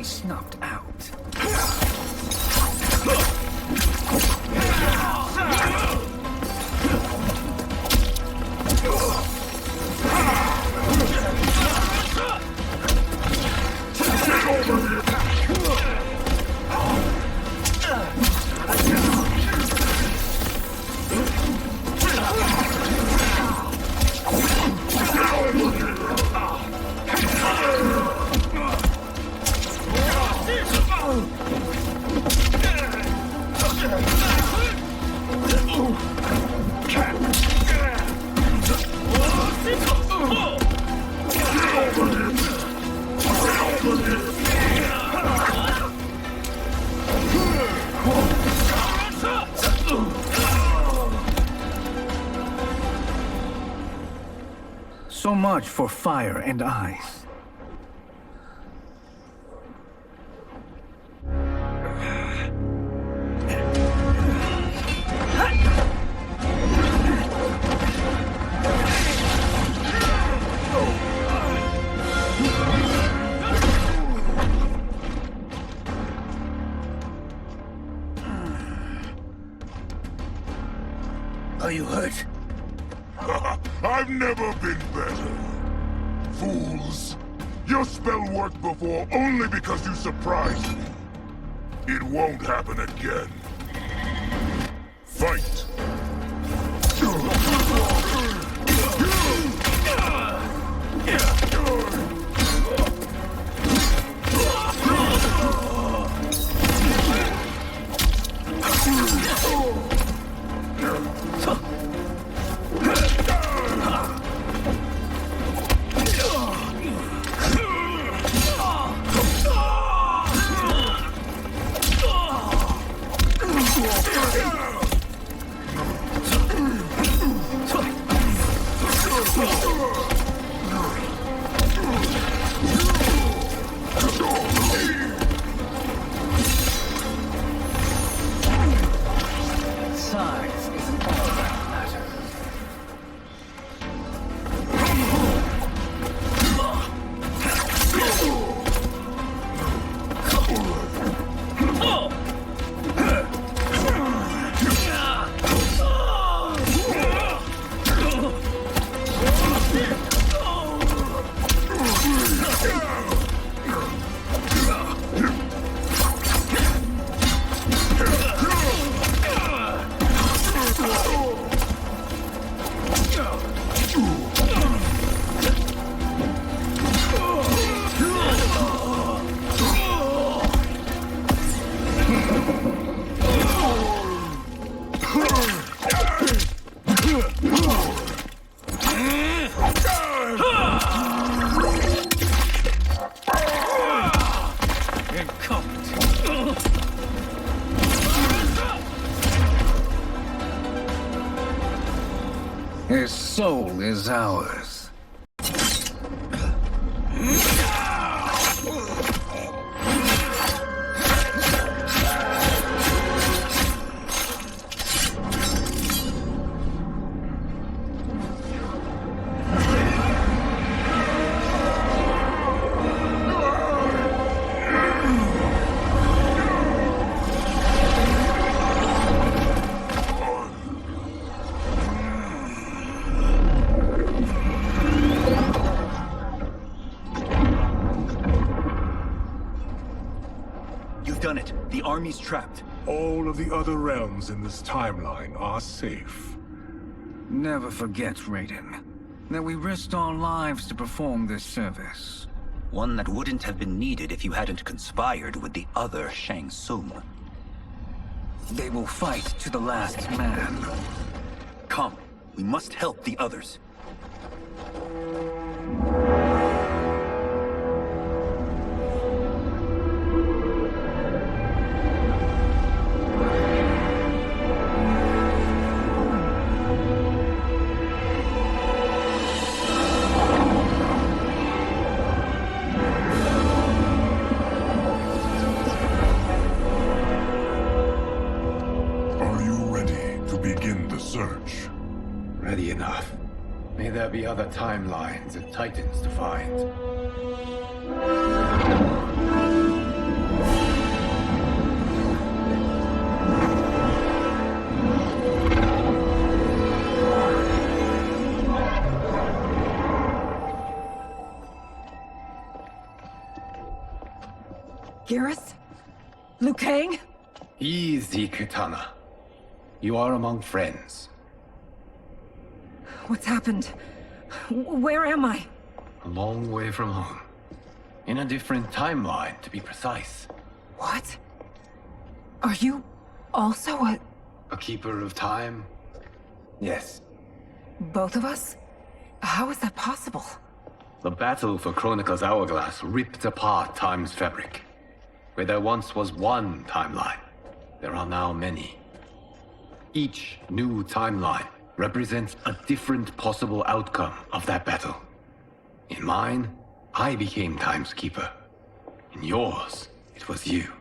Snuffed out. So much for fire and ice. good. I've never been better. Fools. Your spell worked before only because you surprised me. It won't happen again. Fight! Size isn't all that matters. His soul is ours. You've done it. The army's trapped. All of the other realms in this timeline are safe. Never forget, Raiden, that we risked our lives to perform this service. One that wouldn't have been needed if you hadn't conspired with the other Shang Tsung. They will fight to the last man. Come, we must help the others. Are you ready to begin the search? Ready enough. May there be other timelines and titans to find. Garrus? Liu Kang? Easy, Kitana. You are among friends. What's happened? Where am I? A long way from home. In a different timeline, to be precise. What? Are you also A keeper of time? Yes. both of us? How is that possible? The battle for Chronica's Hourglass ripped apart time's fabric. Where there once was one timeline, there are now many. Each new timeline represents a different possible outcome of that battle. In mine, I became Time's Keeper. In yours, it was you.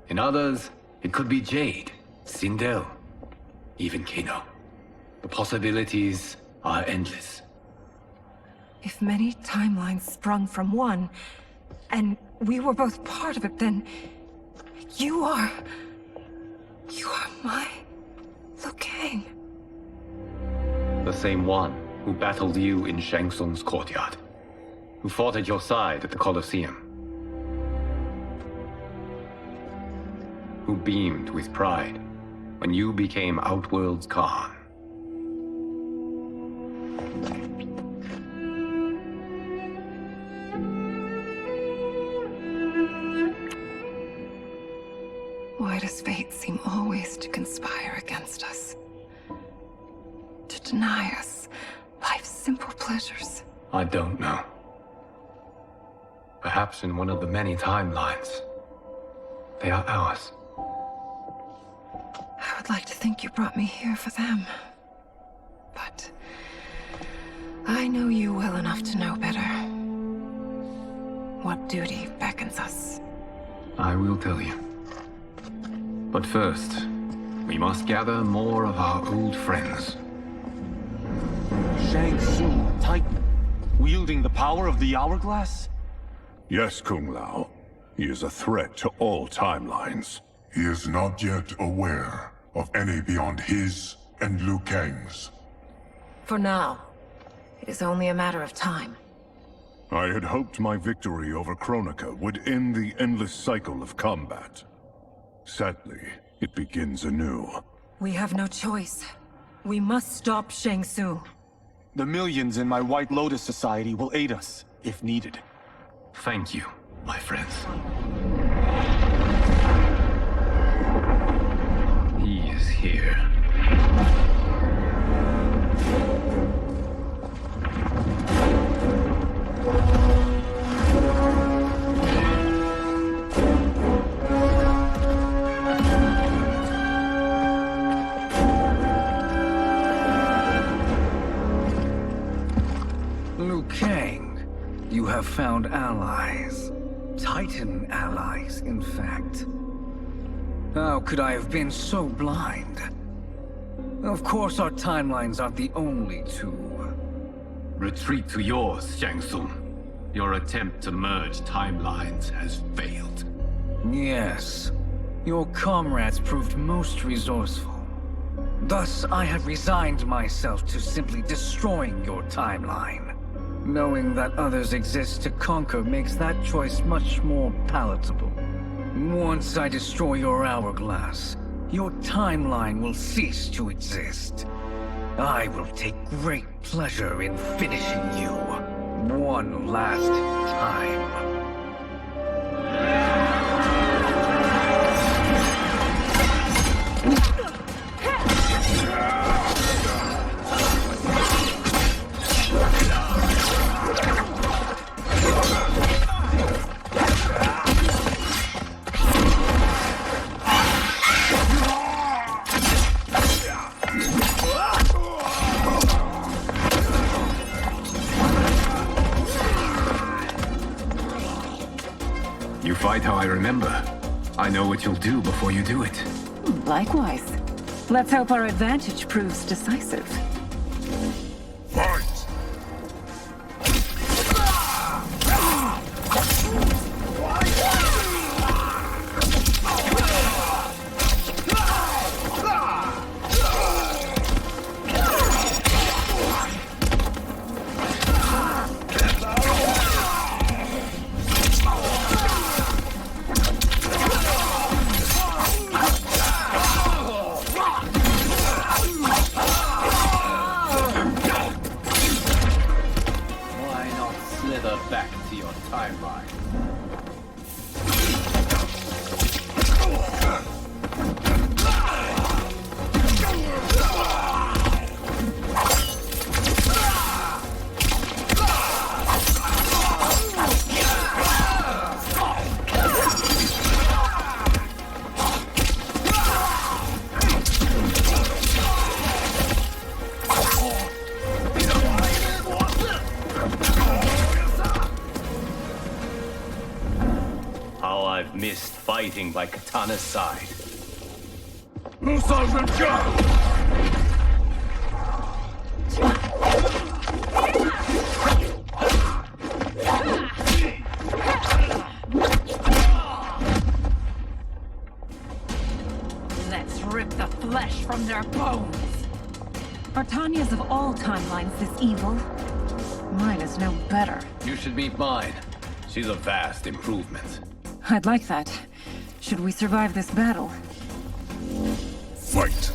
In others, it could be Jade, Sindel, even Kano. The possibilities are endless. If many timelines sprung from one, and we were both part of it, then you are my Liu Kang. The same one who battled you in Shang Tsung's courtyard. Who fought at your side at the Colosseum. Who beamed with pride when you became Outworld's Khan. Why does fate seem always to conspire against us? To deny us life's simple pleasures? I don't know. Perhaps in one of the many timelines, they are ours. I would like to think you brought me here for them. But I know you well enough to know better. What duty beckons us? I will tell you. But first, we must gather more of our old friends. Shang Tsung, Titan, wielding the power of the Hourglass? Yes, Kung Lao. He is a threat to all timelines. He is not yet aware of any beyond his and Liu Kang's. For now, it is only a matter of time. I had hoped my victory over Kronika would end the endless cycle of combat. Sadly, it begins anew. We have no choice. We must stop Shang Tsung. The millions in my White Lotus Society will aid us, if needed. Thank you, my friends. He is here. Liu Kang, you have found allies. Titan allies, in fact. How could I have been so blind? Of course our timelines aren't the only two. Retreat to yours, Shang Tsung. Your attempt to merge timelines has failed. Yes. Your comrades proved most resourceful. Thus, I have resigned myself to simply destroying your timeline. Knowing that others exist to conquer makes that choice much more palatable. Once I destroy your hourglass, your timeline will cease to exist. I will take great pleasure in finishing you one last time. You fight how I remember. I know what you'll do before you do it. Likewise. Let's hope our advantage proves decisive. Fight! Back to your timeline. I've missed fighting by Katana's side. Let's rip the flesh from their bones. Are Tanya's of all timelines this evil? Mine is no better. You should meet mine. She's a vast improvement. I'd like that. Should we survive this battle? Fight!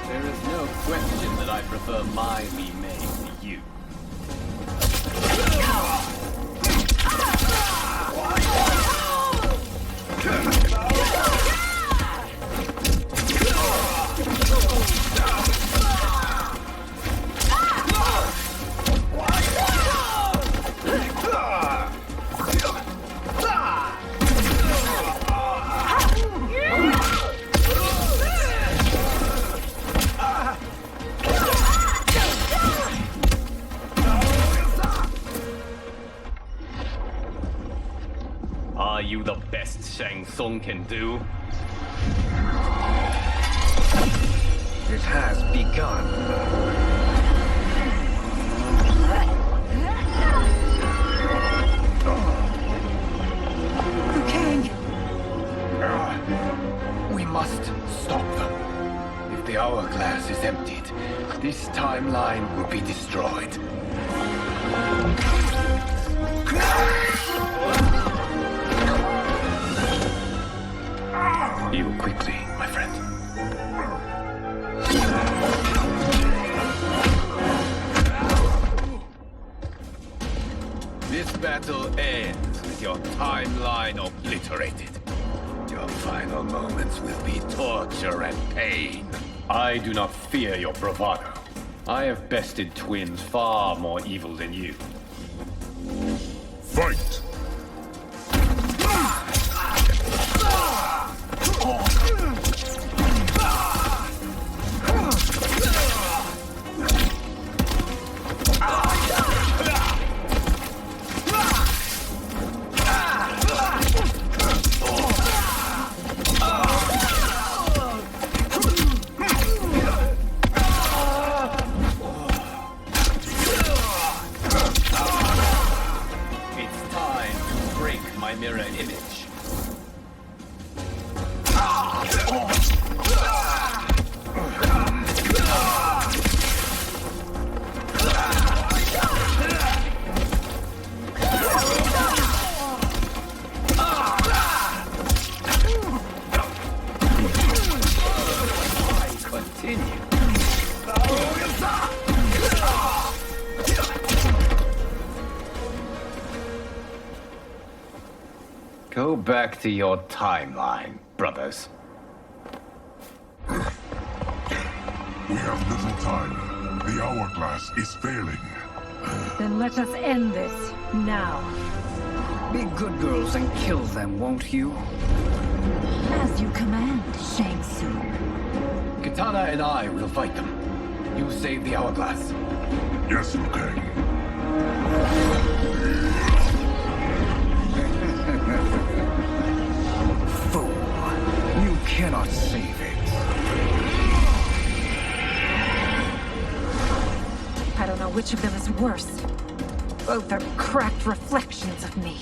There is no question that I prefer my remake to you. Are you the best Shang Tsung can do? It has begun. We must stop them. If the hourglass is emptied, this timeline will be destroyed. Heal quickly, my friend. This battle ends with your timeline obliterated. Your final moments will be torture and pain. I do not fear your bravado. I have bested twins far more evil than you. Fight! It's time to break my mirror image. Continue. Go back to your timeline, brothers. We have little time. The hourglass is failing. Then let us end this, now. Be good girls and kill them, won't you? As you command, Shang Tsung. Katana and I will fight them. You save the hourglass. Yes, Liu Kang. Fool. You cannot save it. I don't know which of them is worse. Both are cracked reflections of me.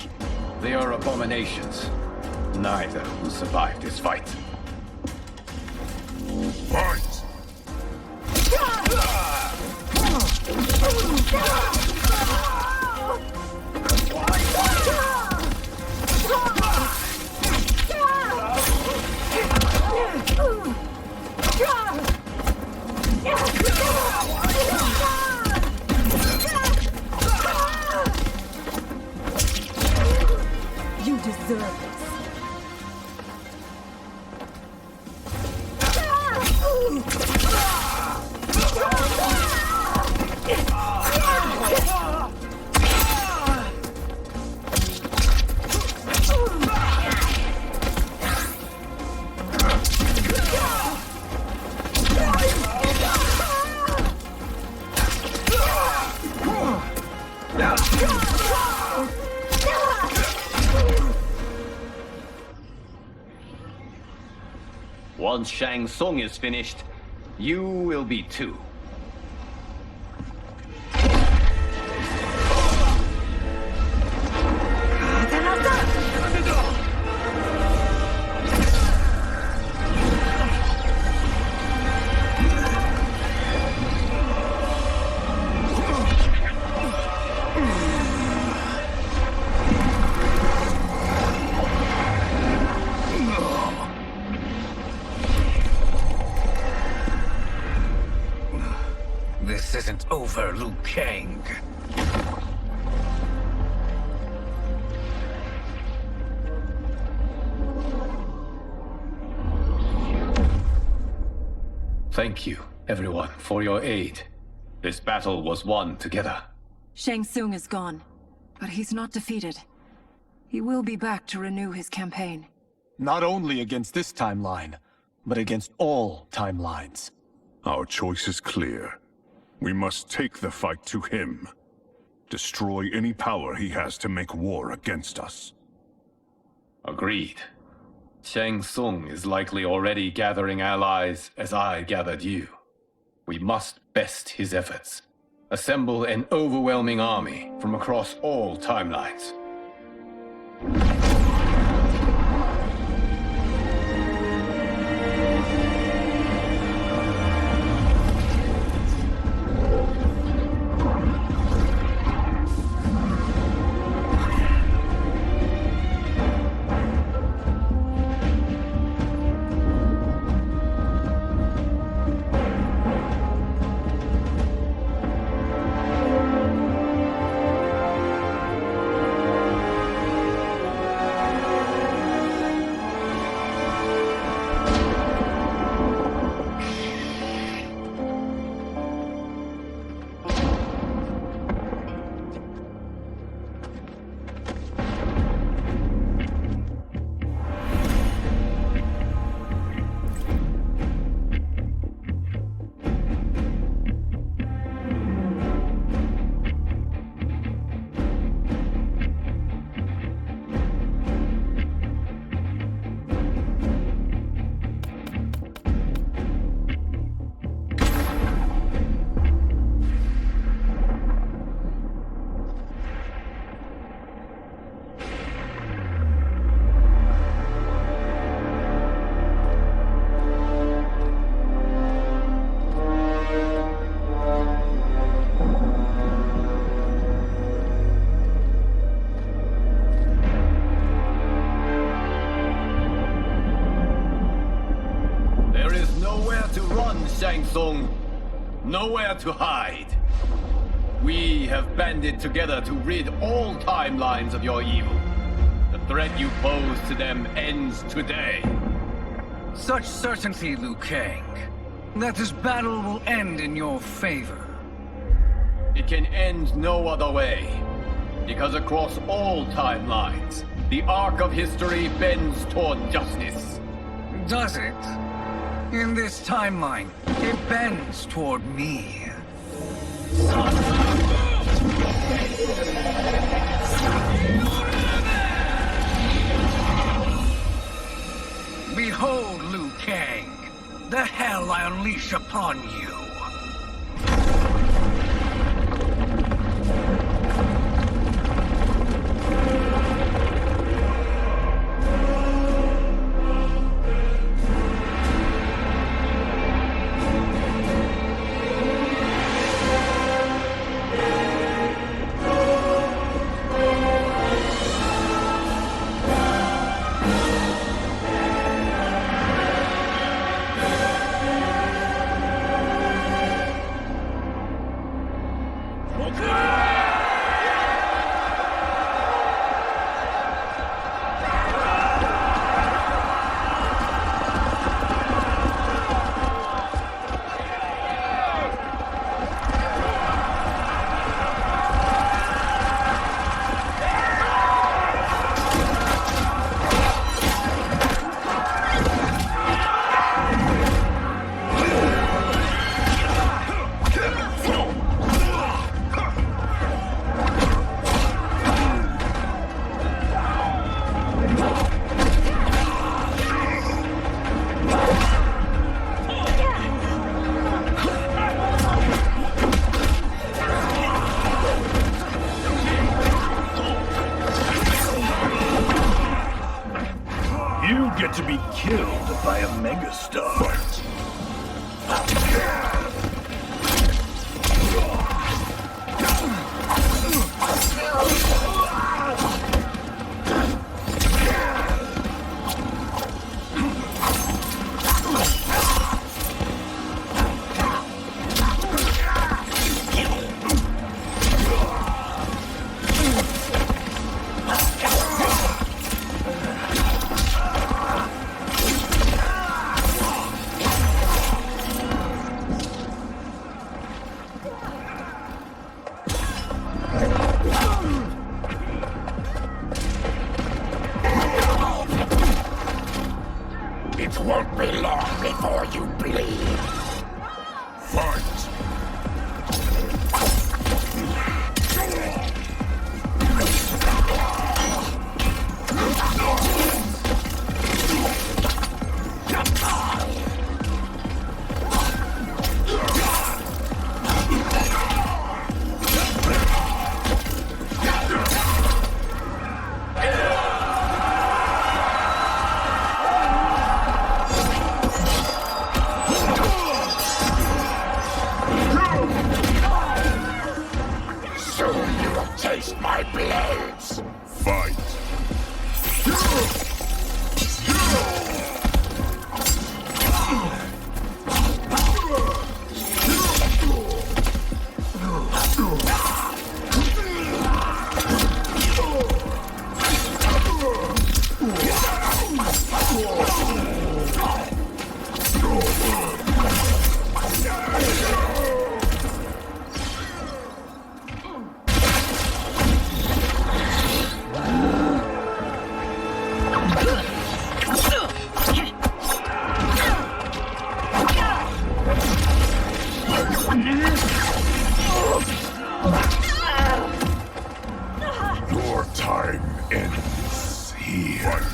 They are abominations. Neither will survive this fight. Fight! You deserve this. Once Shang Tsung is finished, you will be too. This isn't over, Liu Kang. Thank you, everyone, for your aid. This battle was won together. Shang Tsung is gone, but he's not defeated. He will be back to renew his campaign. Not only against this timeline, but against all timelines. Our choice is clear. We must take the fight to him. Destroy any power he has to make war against us. Agreed. Shang Tsung is likely already gathering allies as I gathered you. We must best his efforts. Assemble an overwhelming army from across all timelines. Shang Tsung, nowhere to hide. We have banded together to rid all timelines of your evil. The threat you pose to them ends today. Such certainty, Liu Kang, that this battle will end in your favor. It can end no other way, because across all timelines, the arc of history bends toward justice. Does it? In this timeline, it bends toward me. Behold, Liu Kang, the hell I unleash upon you. get to be killed by a megastar. It won't be long before you bleed. Fight! Taste my blades! Fight! Your time ends here.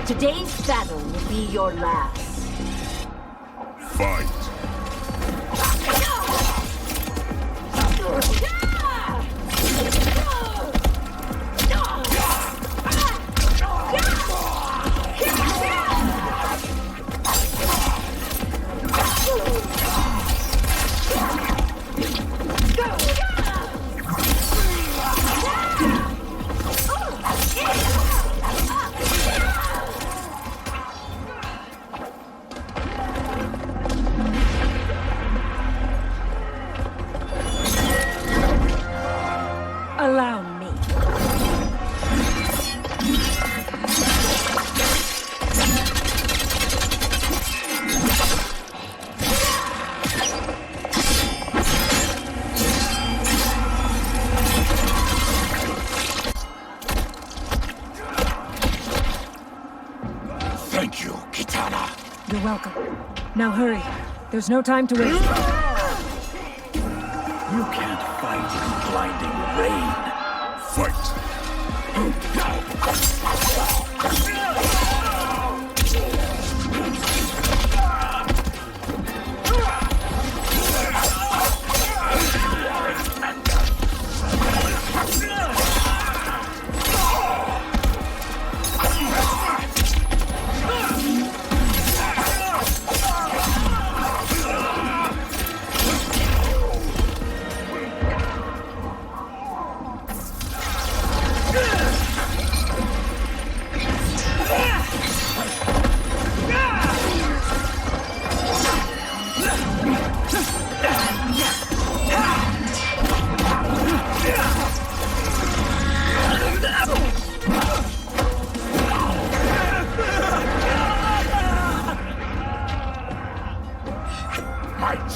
Today's battle will be your last. Fight! Allow me. Thank you, Kitana. You're welcome. Now hurry. There's no time to waste. You can't fight in blinding rain. Fight!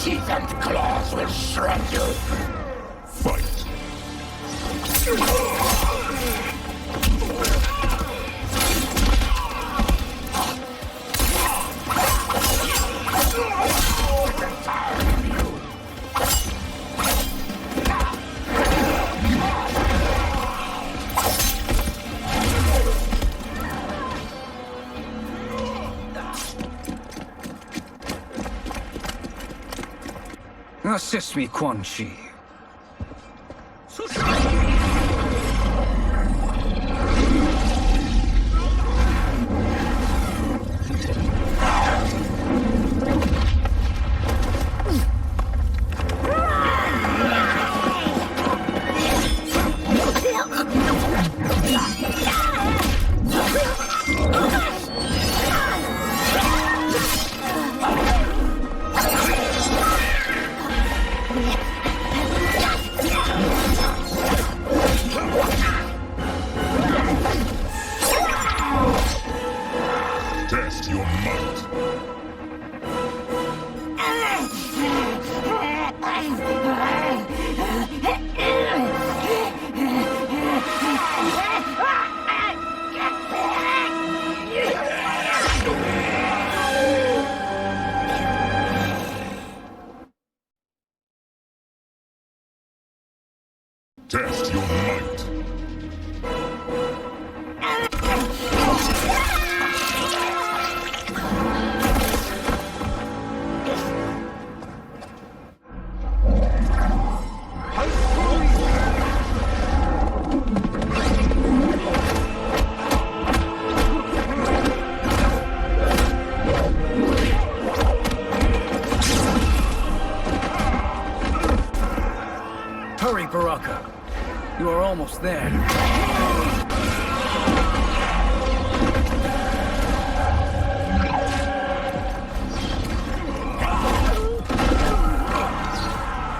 teeth and claws will shred you. Fight. Assist me, Quan Chi. Test your might. Test your might. Hurry, Baraka. You are almost there.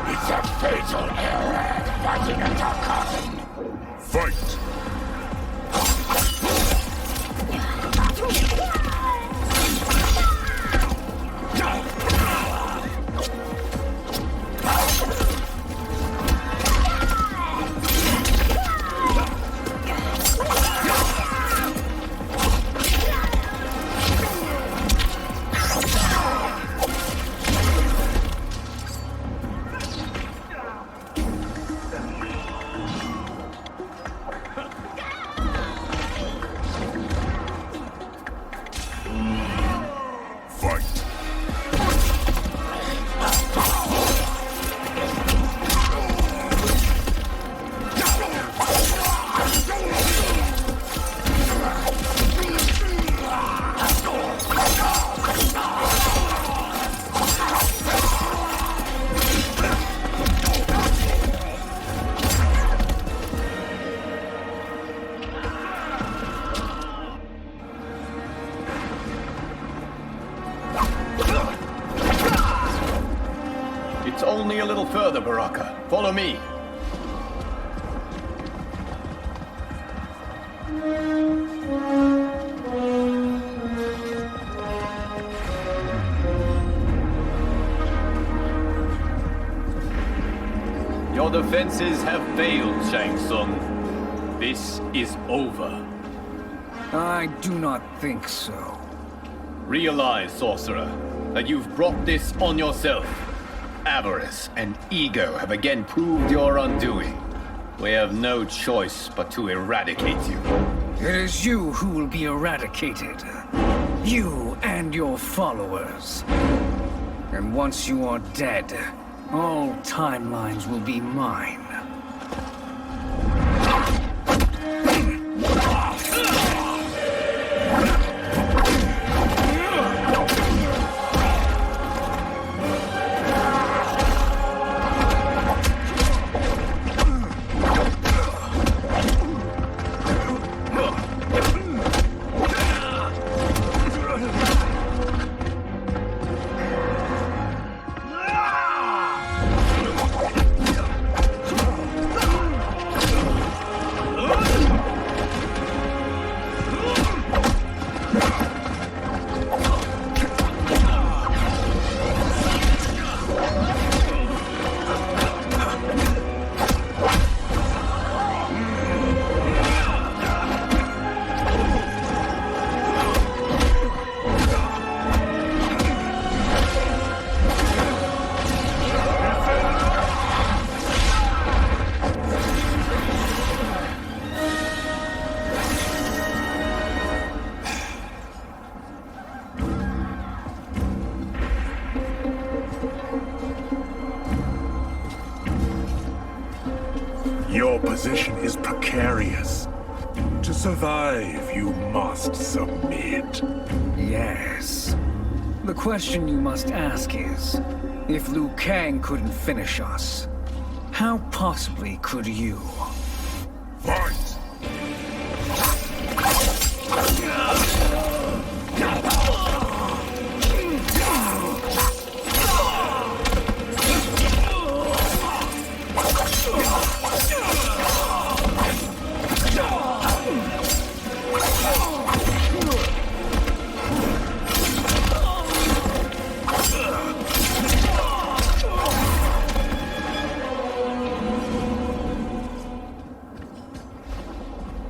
It's a fatal error fighting a Tarkatan. Fight! It's only a little further, Baraka. Follow me. Your defenses have failed, Shang Tsung. This is over. I do not think so. Realize, sorcerer, that you've brought this on yourself. Avarice and ego have again proved your undoing. We have no choice but to eradicate you. It is you who will be eradicated. You and your followers. And once you are dead, all timelines will be mine. Your position is precarious. To survive, you must submit. Yes. The question you must ask is, if Liu Kang couldn't finish us, how possibly could you? Fight!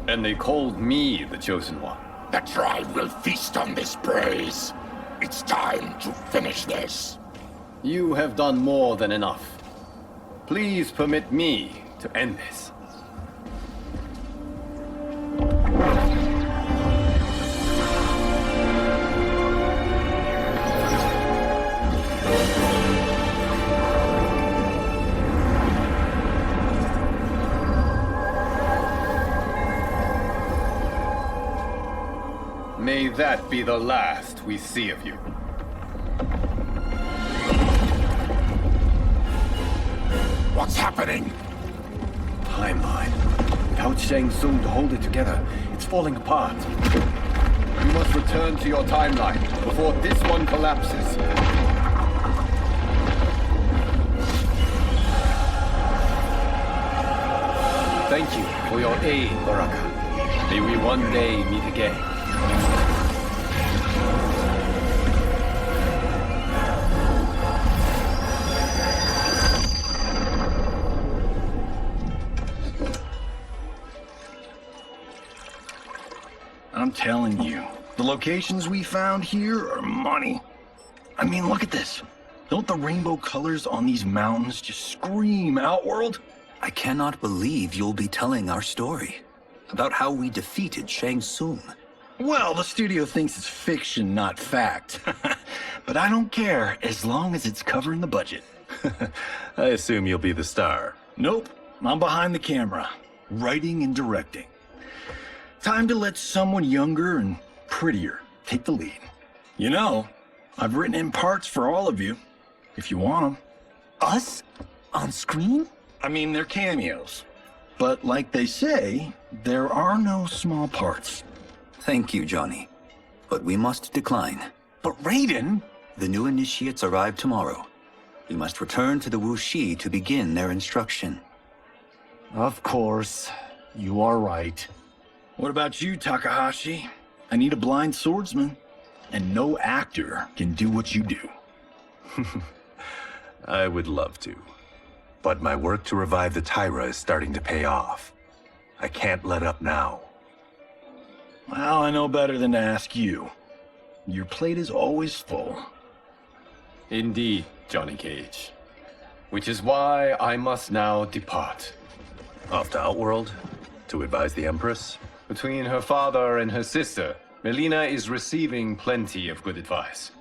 And they called me the Chosen One. The tribe will feast on this praise. It's time to finish this. You have done more than enough. Please permit me to end this. May that be the last we see of you. What's happening? Timeline. Without Shang Tsung to hold it together, it's falling apart. You must return to your timeline before this one collapses. Thank you for your aid, Baraka. May we one day meet again. I'm telling you, the locations we found here are money. I mean, look at this. Don't the rainbow colors on these mountains just scream Outworld? I cannot believe you'll be telling our story about how we defeated Shang Tsung. Well, the studio thinks it's fiction, not fact. But I don't care, as long as it's covering the budget. I assume you'll be the star. Nope, I'm behind the camera, writing and directing. Time to let someone younger and prettier take the lead. You know, I've written in parts for all of you, if you want them. Us? On screen? I mean, they're cameos. But like they say, there are no small parts. Thank you, Johnny. But we must decline. But Raiden? The new initiates arrive tomorrow. We must return to the Wuxi to begin their instruction. Of course. You are right. What about you, Takahashi? I need a blind swordsman. And no actor can do what you do. I would love to. But my work to revive the Tyra is starting to pay off. I can't let up now. Well, I know better than to ask you. Your plate is always full. Indeed, Johnny Cage. Which is why I must now depart. Off to Outworld? To advise the Empress? Between her father and her sister, Melina is receiving plenty of good advice.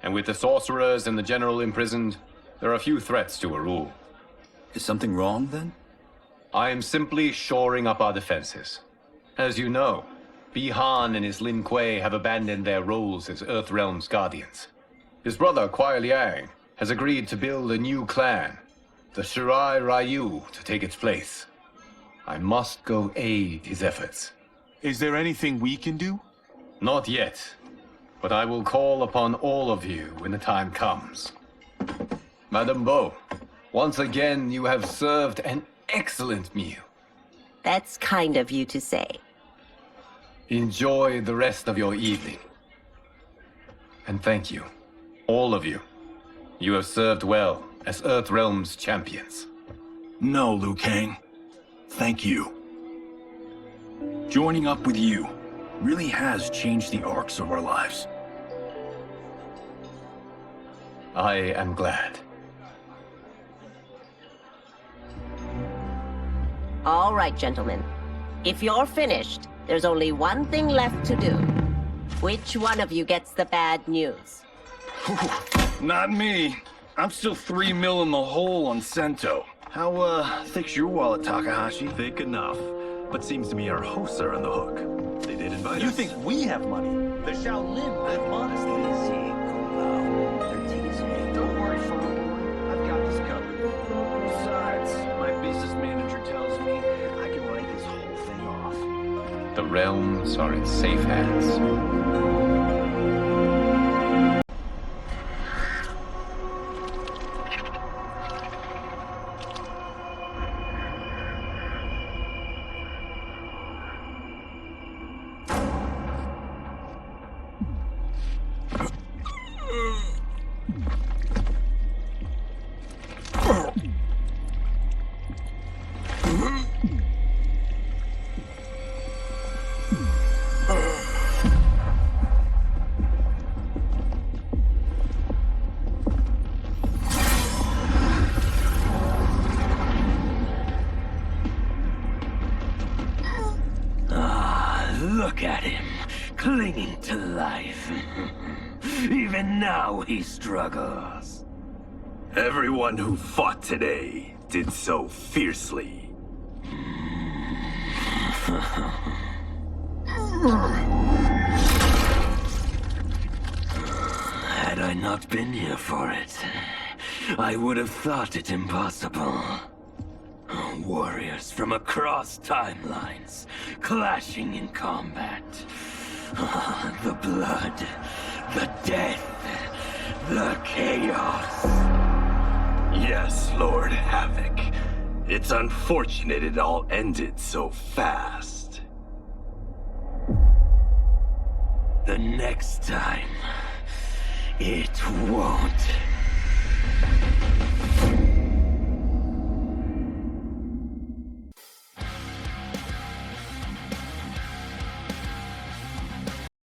And with the sorcerers and the general imprisoned, there are few threats to her rule. Is something wrong, then? I am simply shoring up our defenses. As you know, Bi-Han and his Lin Kuei have abandoned their roles as Earthrealm's guardians. His brother, Kuai Liang, has agreed to build a new clan, the Shirai Ryu, to take its place. I must go aid his efforts. Is there anything we can do? Not yet, but I will call upon all of you when the time comes. Madame Bo, once again you have served an excellent meal. That's kind of you to say. Enjoy the rest of your evening. And thank you, all of you. You have served well as Earthrealm's champions. No, Liu Kang. Thank you. Joining up with you really has changed the arcs of our lives. I am glad. All right, gentlemen. If you're finished, there's only one thing left to do. Which one of you gets the bad news? Not me. I'm still 3 mil in the hole on Sento. How, thick's your wallet, Takahashi? Thick enough, but seems to me our hosts are on the hook. They did invite us. You think we have money? The Shaolin live modestly. Don't worry, Farm Boy. I've got this covered. Besides, my business manager tells me I can write this whole thing off. The realms are in safe hands. Look at him, clinging to life. Even now he struggles. Everyone who fought today did so fiercely. Had I not been here for it, I would have thought it impossible. Warriors from across timelines, clashing in combat. The blood, the death, the chaos. Yes, Lord Havoc. It's unfortunate it all ended so fast. The next time, it won't.